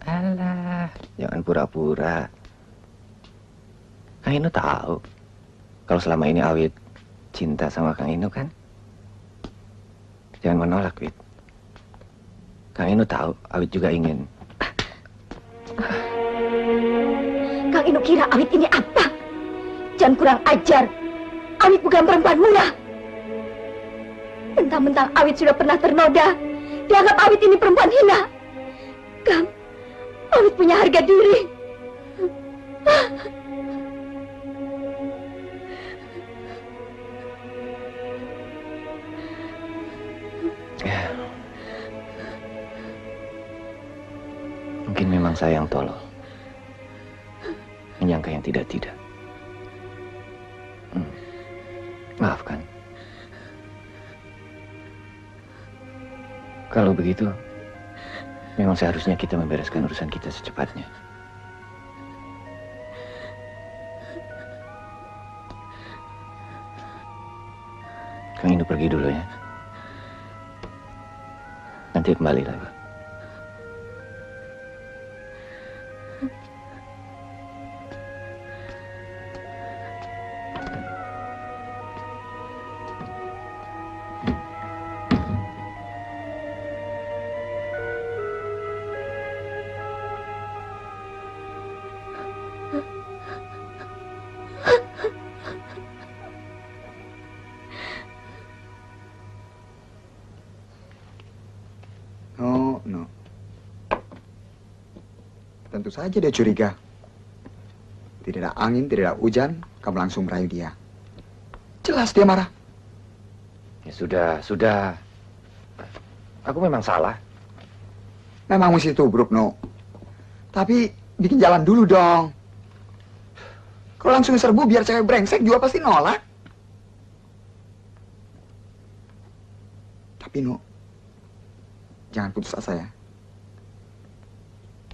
Alah, jangan pura-pura. Kang Inu tahu kalau selama ini Awit cinta sama Kang Inu kan? Jangan menolak, Wit. Kang Inu tahu Awit juga ingin. Kang Inu kira Awit ini apa? Jangan kurang ajar. Awit bukan perempuan murah. Mentang-mentang Awit sudah pernah ternoda, dianggap Awit ini perempuan hina. Kang, Awit punya harga diri. Ya. Mungkin memang saya yang tolol. Menyangka yang tidak-tidak. Maafkan. Kalau begitu, memang seharusnya kita membereskan urusan kita secepatnya. Kang Inu pergi dulu ya. Nanti kembali lagi. No. Tentu saja dia curiga. Tidak ada angin, tidak ada hujan, kamu langsung merayu dia. Jelas dia marah. Ya sudah. Aku memang salah. Memang mesti tubruk, No. Tapi bikin jalan dulu dong. Kalau langsung serbu biar cewek brengsek juga pasti nolak. Tapi, No, jangan putus asa ya.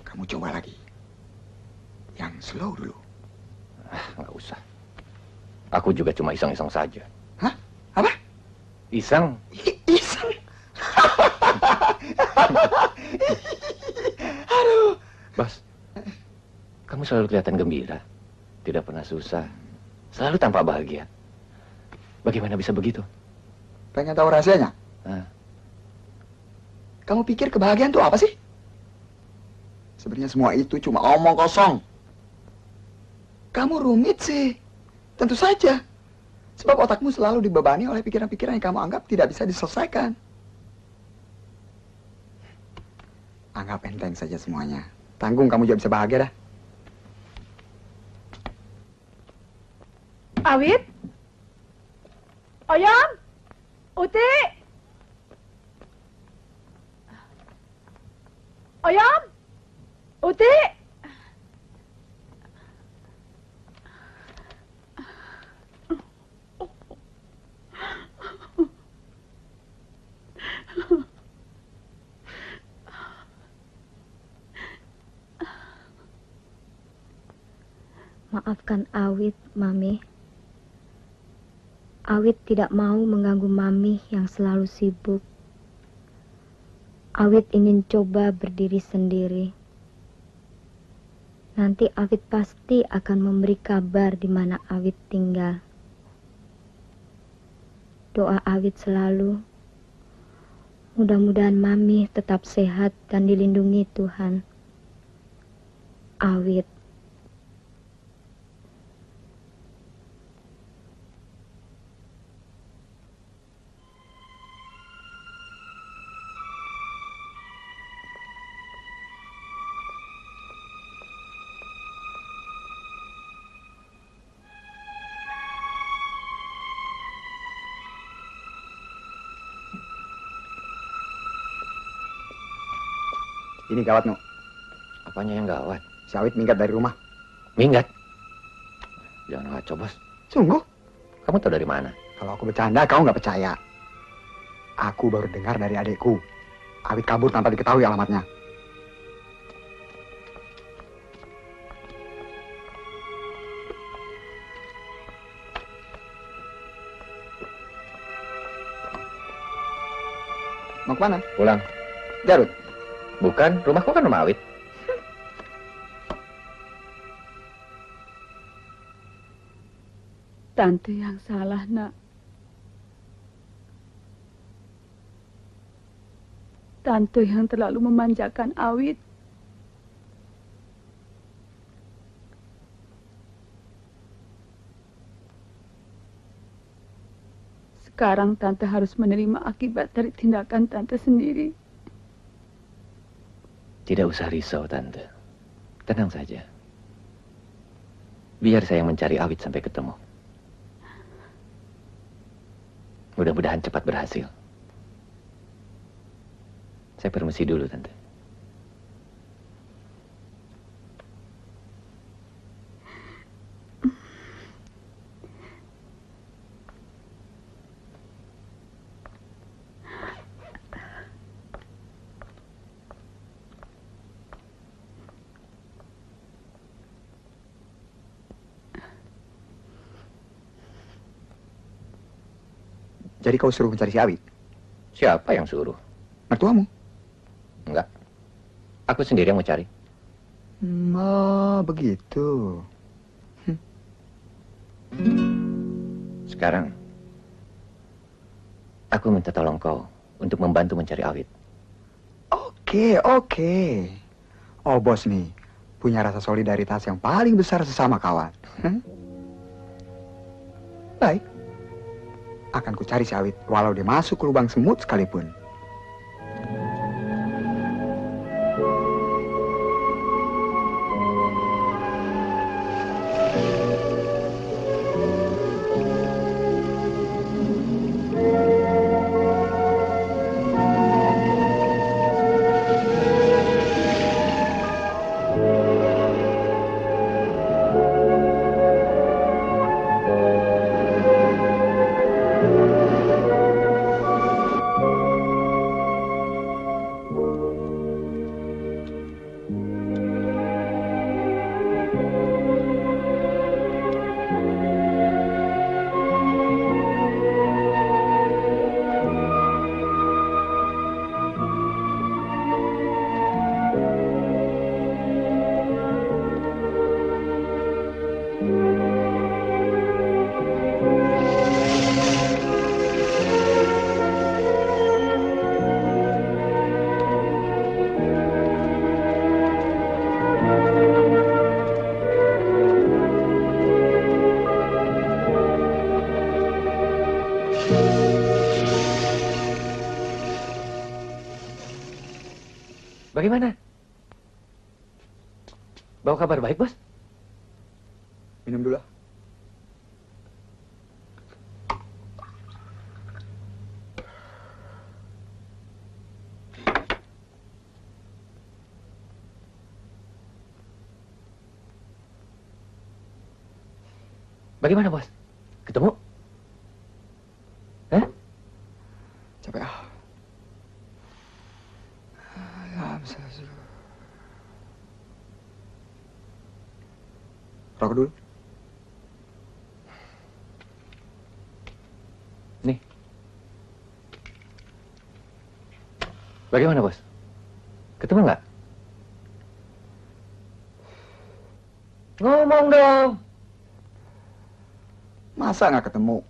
Kamu coba lagi. Yang slow dulu. Nggak usah. Aku juga cuma iseng-iseng saja. Hah? Apa? Iseng. Iseng? Aduh. Bos, kamu selalu kelihatan gembira. Tidak pernah susah. Selalu tampak bahagia. Bagaimana bisa begitu? Pengen tahu rahasianya? Kamu pikir kebahagiaan itu apa sih? Sebenarnya semua itu cuma omong kosong. Kamu rumit sih. Tentu saja. Sebab otakmu selalu dibebani oleh pikiran-pikiran yang kamu anggap tidak bisa diselesaikan. Anggap enteng saja semuanya. Tanggung kamu juga bisa bahagia dah. Awit? Oyam? Uti? Oyam? Uti? Maafkan Awit, Mami. Awit tidak mau mengganggu Mami yang selalu sibuk. Awit ingin coba berdiri sendiri. Nanti Awit pasti akan memberi kabar di mana Awit tinggal. Doa Awit selalu, mudah-mudahan Mami tetap sehat dan dilindungi Tuhan. Awit. Ini gawat, Nuk. Apanya yang gawat? Si Awit minggat dari rumah. Minggat? Jangan ngaco, Bos. Sungguh? Kamu tahu dari mana? Kalau aku bercanda, kau nggak percaya. Aku baru dengar dari adikku. Awit kabur tanpa diketahui alamatnya. Mau kemana? Pulang. Garut? Bukan, rumahku kan rumah Awit. Tante yang salah, Nak. Tante yang terlalu memanjakan Awit. Sekarang Tante harus menerima akibat dari tindakan Tante sendiri. Tidak usah risau, Tante. Tenang saja. Biar saya mencari Awit sampai ketemu. Mudah-mudahan cepat berhasil. Saya permisi dulu, Tante. Jadi kau suruh mencari si Awit? Siapa yang suruh? Mertuamu? Enggak. Aku sendiri yang mau cari. Oh, begitu. Sekarang, aku minta tolong kau untuk membantu mencari Awit. Oke. Oh, bos nih, punya rasa solidaritas yang paling besar sesama kawan. Baik. Akan ku cari si Awit, walau dia masuk ke lubang semut sekalipun. Bagaimana? Bawa kabar baik, Bos? Minum dulu. Bagaimana, Bos? Ketemu? Hah? Capek ah. Rokok dulu. Bagaimana, Bos? Ketemu nggak? Ngomong dong. Masa nggak ketemu?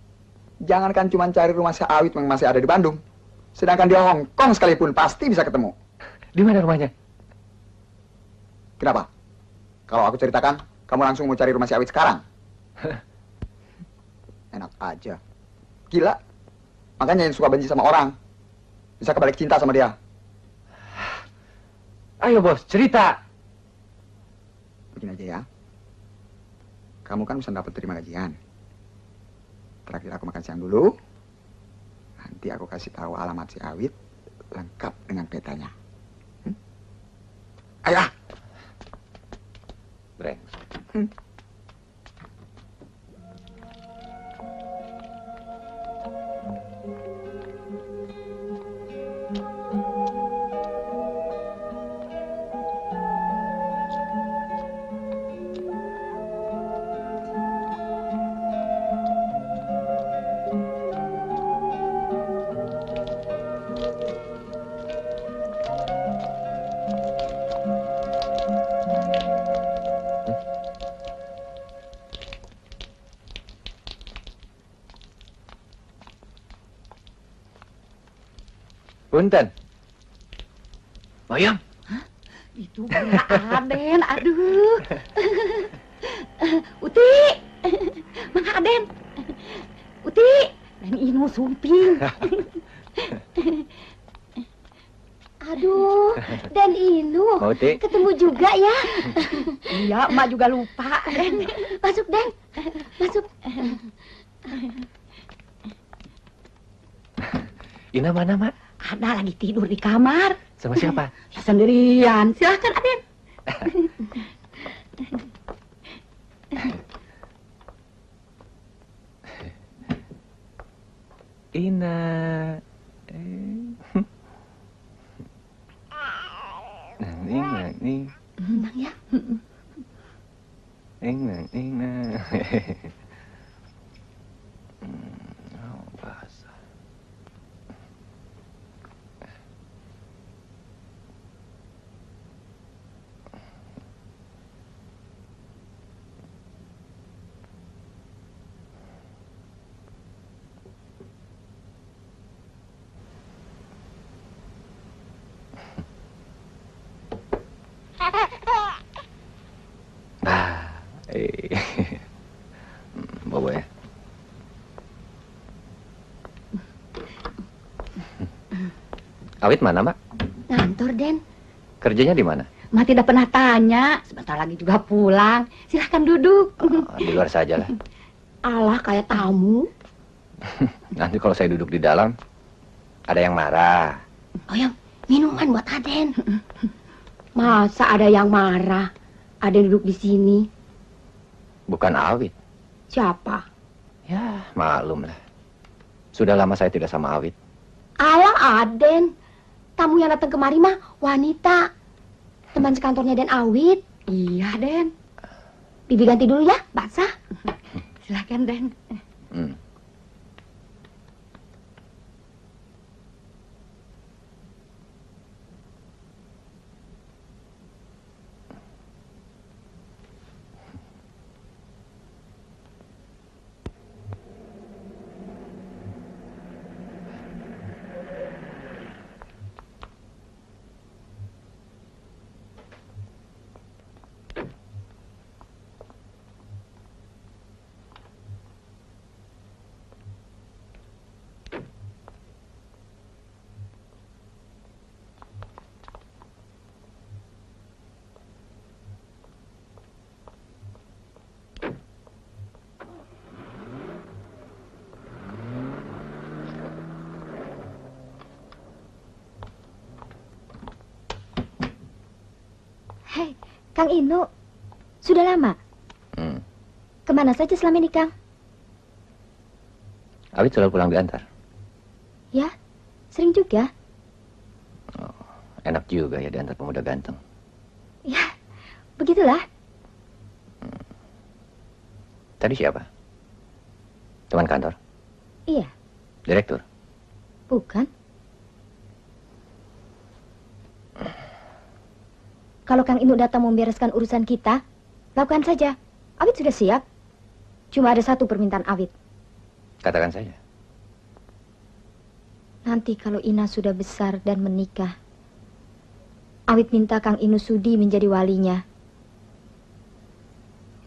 Jangankan cuma cari rumah si Awit yang masih ada di Bandung. Sedangkan di Hong Kong sekalipun pasti bisa ketemu. Di mana rumahnya? Kenapa? Kalau aku ceritakan, kamu langsung mau cari rumah si Awit sekarang? Enak aja. Gila. Makanya yang suka benci sama orang, bisa kebalik cinta sama dia. Ayo, Bos, cerita. Begini aja ya. Kamu kan bisa dapat terima gajian. Terakhir aku makan siang dulu. Nanti aku kasih tahu alamat si Awit lengkap dengan petanya. Ayo. Breng. Punten. Bayam. Itu bunga Aden, aduh. Uti, Mang Aden. Uti, dan Inu sumping. Aduh, dan Inu. Mau, Ti? Ketemu juga ya. Iya, emak juga lupa. Masuk, Den. Masuk. Ina mana, Mak? Ada lagi tidur di kamar. Sama siapa? Ya sendirian. Silahkan, Aden. Ina. Ning. Tenang ya. Ina. Oh, bahasa. Bawa ya. Awit mana, Mak? Ngantor, Den. Kerjanya di mana? Mak tidak pernah tanya. Sebentar lagi juga pulang. Silahkan duduk. Oh, di luar saja lah. Allah, kayak tamu. Nanti kalau saya duduk di dalam, ada yang marah. Oh, yang minuman buat Aden. Masa ada yang marah? Ada yang duduk di sini. Bukan Awit. Siapa? Ya, maklum lah. Sudah lama saya tidak sama Awit. Allah, Aden. Tamu yang datang kemari mah wanita. Teman sekantornya Den Awit. Iya, Den. Bibi ganti dulu ya, basah. Silahkan, Den. Hei, Kang Inu. Sudah lama? Kemana saja selama ini, Kang? Awit selalu pulang diantar. Ya, sering juga. Oh, enak juga ya diantar pemuda ganteng. Ya, begitulah. Tadi siapa? Teman kantor? Iya, Direktur? bukan. Kalau Kang Inu datang membereskan urusan kita, lakukan saja. Awit sudah siap. Cuma ada satu permintaan Awit. Katakan saja. Nanti kalau Ina sudah besar dan menikah, Awit minta Kang Inu sudi menjadi walinya.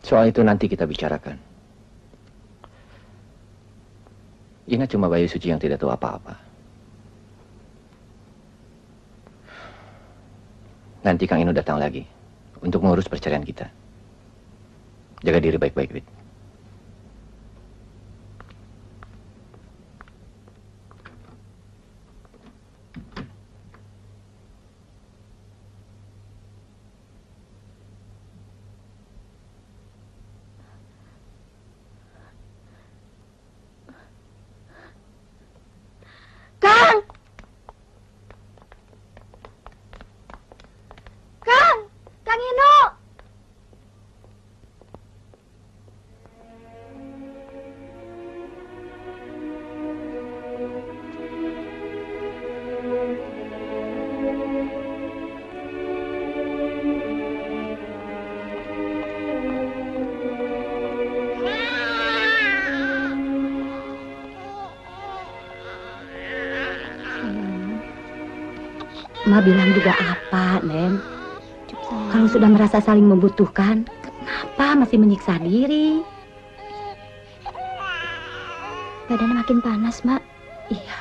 Soal itu nanti kita bicarakan. Ina cuma bayi suci yang tidak tahu apa-apa. Nanti Kang Inu datang lagi untuk mengurus perceraian kita. Jaga diri baik-baik, Wit. Kang! Kang Inu! Ma bilang juga apa, Nen? Kalau sudah merasa saling membutuhkan, kenapa masih menyiksa diri? Badannya makin panas, Mak. Iya.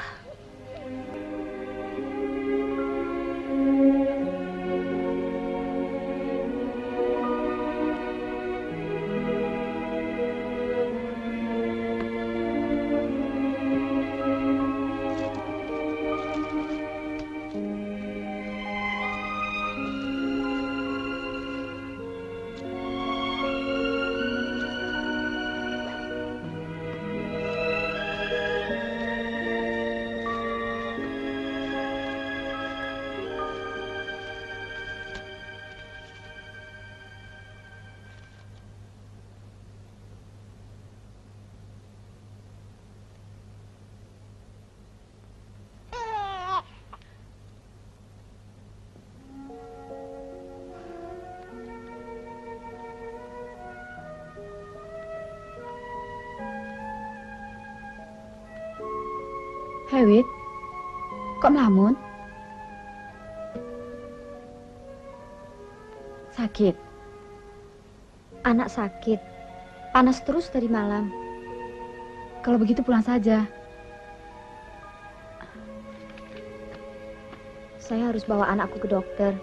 Hei, Wit. Kok melamun? Sakit. Anak sakit. Panas terus tadi malam. Kalau begitu pulang saja. Saya harus bawa anakku ke dokter.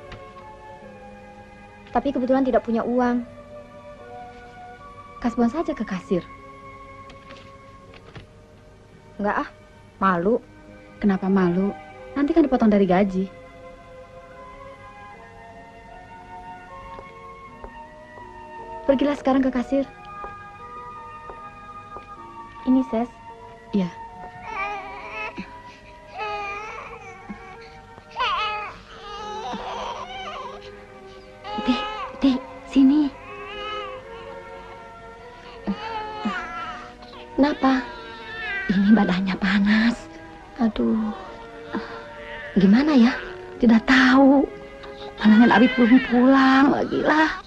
Tapi kebetulan tidak punya uang. Kasbon saja ke kasir. Enggak ah, malu. Kenapa malu? Nanti kan dipotong dari gaji. Pergilah sekarang ke kasir. Ini, Ses. Iya. Dek, sini. Kenapa? Ini badannya panas. Aduh. Gimana ya? Tidak tahu. Manangan Abi belum pulang lagi lah.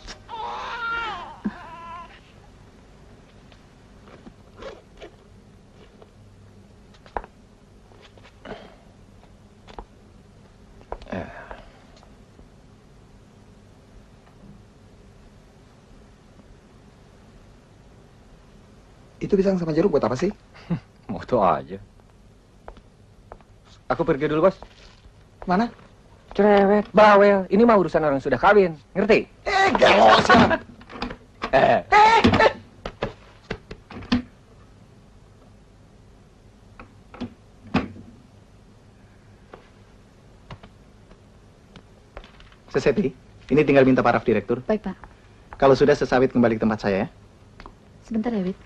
Itu pisang sama jeruk buat apa sih? Moto aja. Aku pergi dulu, Bos. Mana? Cerewet, bawel. Ini mah urusan orang sudah kawin. Ngerti? Gelos ya. Seseti, ini tinggal minta paraf direktur. Baik, Pak. Kalau sudah sesawit kembali ke tempat saya ya. Sebentar ya, Wit.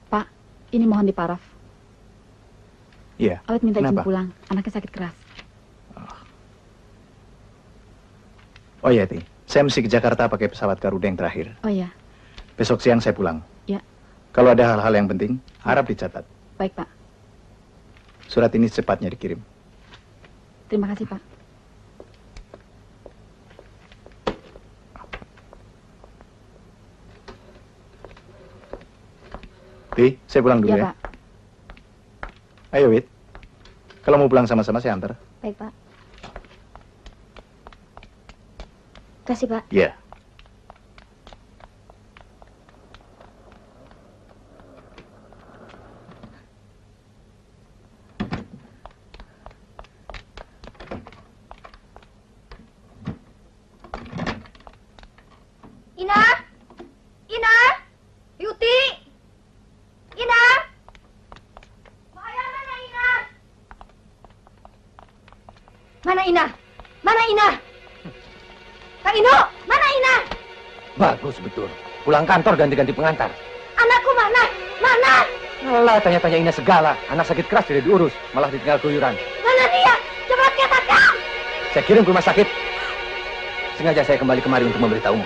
Pak, ini mohon diparaf. Iya. Awet minta izin Kenapa? pulang. Anaknya sakit keras. Oh iya, Ti. Saya mesti ke Jakarta pakai pesawat Garuda yang terakhir. Oh iya. Besok siang saya pulang. Ya. Kalau ada hal-hal yang penting, harap dicatat. Baik, Pak. Surat ini secepatnya dikirim. Terima kasih, Pak. Ti, saya pulang dulu Ya, ya. Pak. Ayo, Wit. Kalau mau pulang sama-sama, saya antar. Baik, Pak. Kasih, Pak. Iya. Ina! Ina! Yuti! Ina! Maya, mana Ina? Mana Ina? Mana Ina? Kang Ino, mana Ina? Bagus betul. Pulang kantor ganti-ganti pengantar. Anakku mana? Mana? Alah, tanya-tanya Ina segala. Anak sakit keras tidak diurus, malah ditinggal keluyuran. Mana dia? Cepat katakan! Saya kirim ke rumah sakit. Sengaja saya kembali kemari untuk memberitahumu.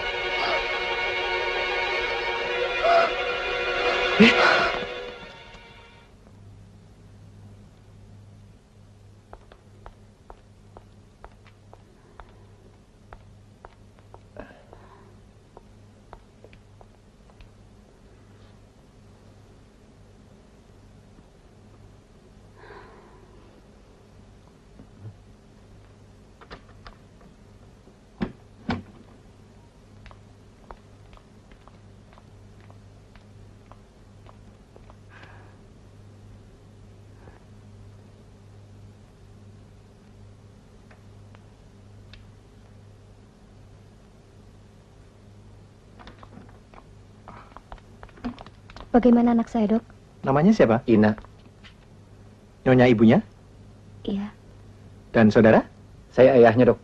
Bagaimana anak saya, Dok? Namanya siapa? Ina. Nyonya ibunya? Iya. Dan saudara? Saya ayahnya, Dok.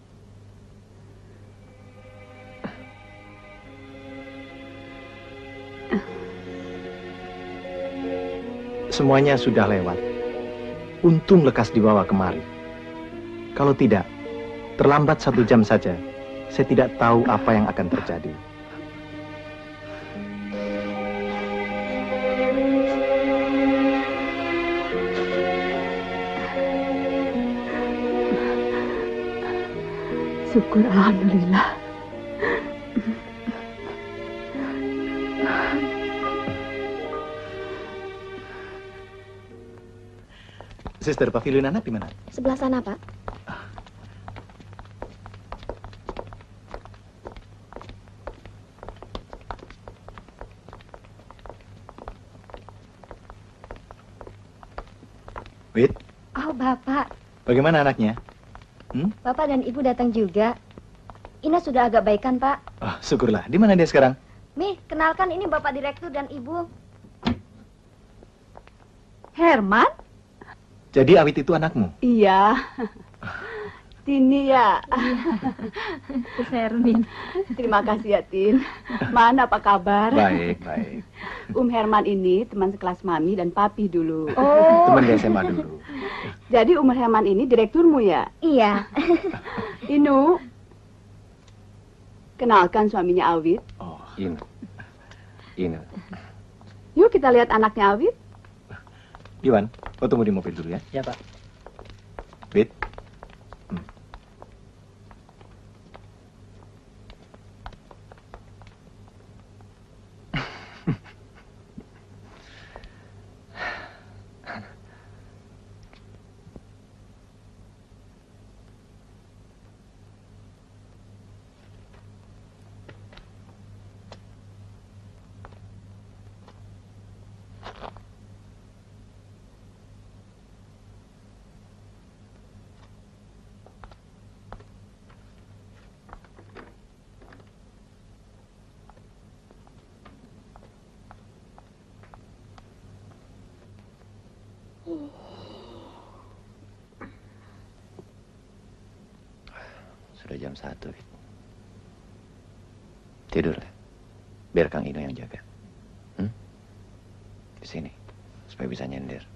Semuanya sudah lewat. Untung lekas dibawa kemari. Kalau tidak, terlambat 1 jam saja, saya tidak tahu apa yang akan terjadi. Syukur, alhamdulillah. Sister, pavilion anak di mana? Sebelah sana, Pak. Wait, Oh, Bapak. bagaimana anaknya? Bapak dan Ibu datang juga. Ina sudah agak baikan, Pak. Oh, syukurlah. Di mana dia sekarang? Nih, kenalkan ini Bapak Direktur dan Ibu. Herman? Jadi Awit itu anakmu? Iya. Tini ya. Bu Hermin. Terima kasih ya, Tin. Mana apa kabar? Baik, baik. Herman ini teman sekelas Mami dan Papi dulu. Teman di SMA dulu. Jadi Herman ini direkturmu ya? Iya. Inu. Kenalkan suaminya Awit. Ina. Ina. Yuk kita lihat anaknya Awit. Iwan, kau tunggu di mobil dulu ya. Ya, Pak. Wit. Sudah jam 1, Wit. Tidurlah. Biar Kang Ino yang jaga. Di sini. Supaya bisa nyender.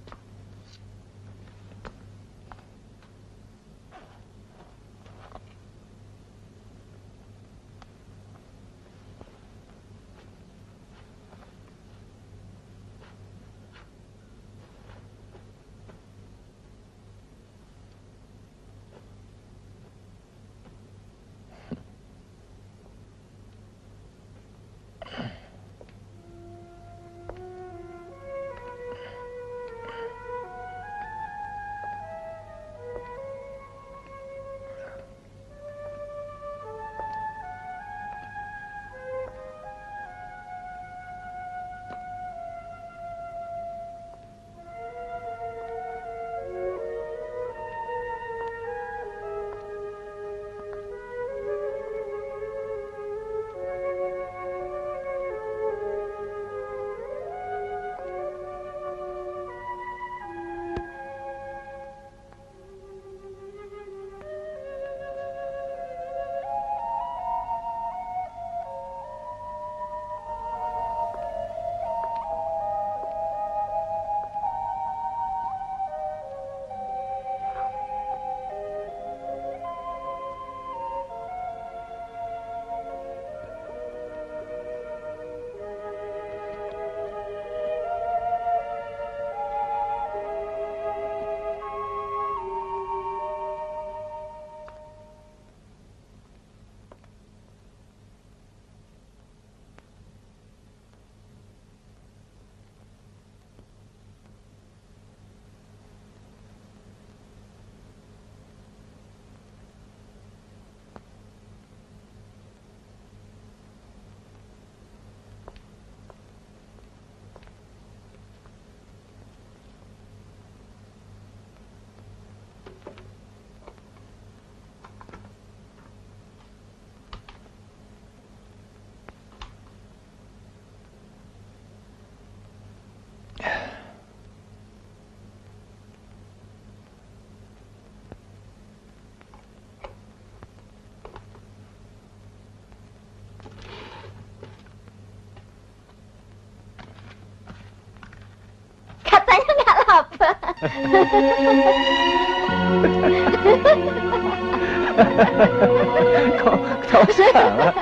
Kok salah?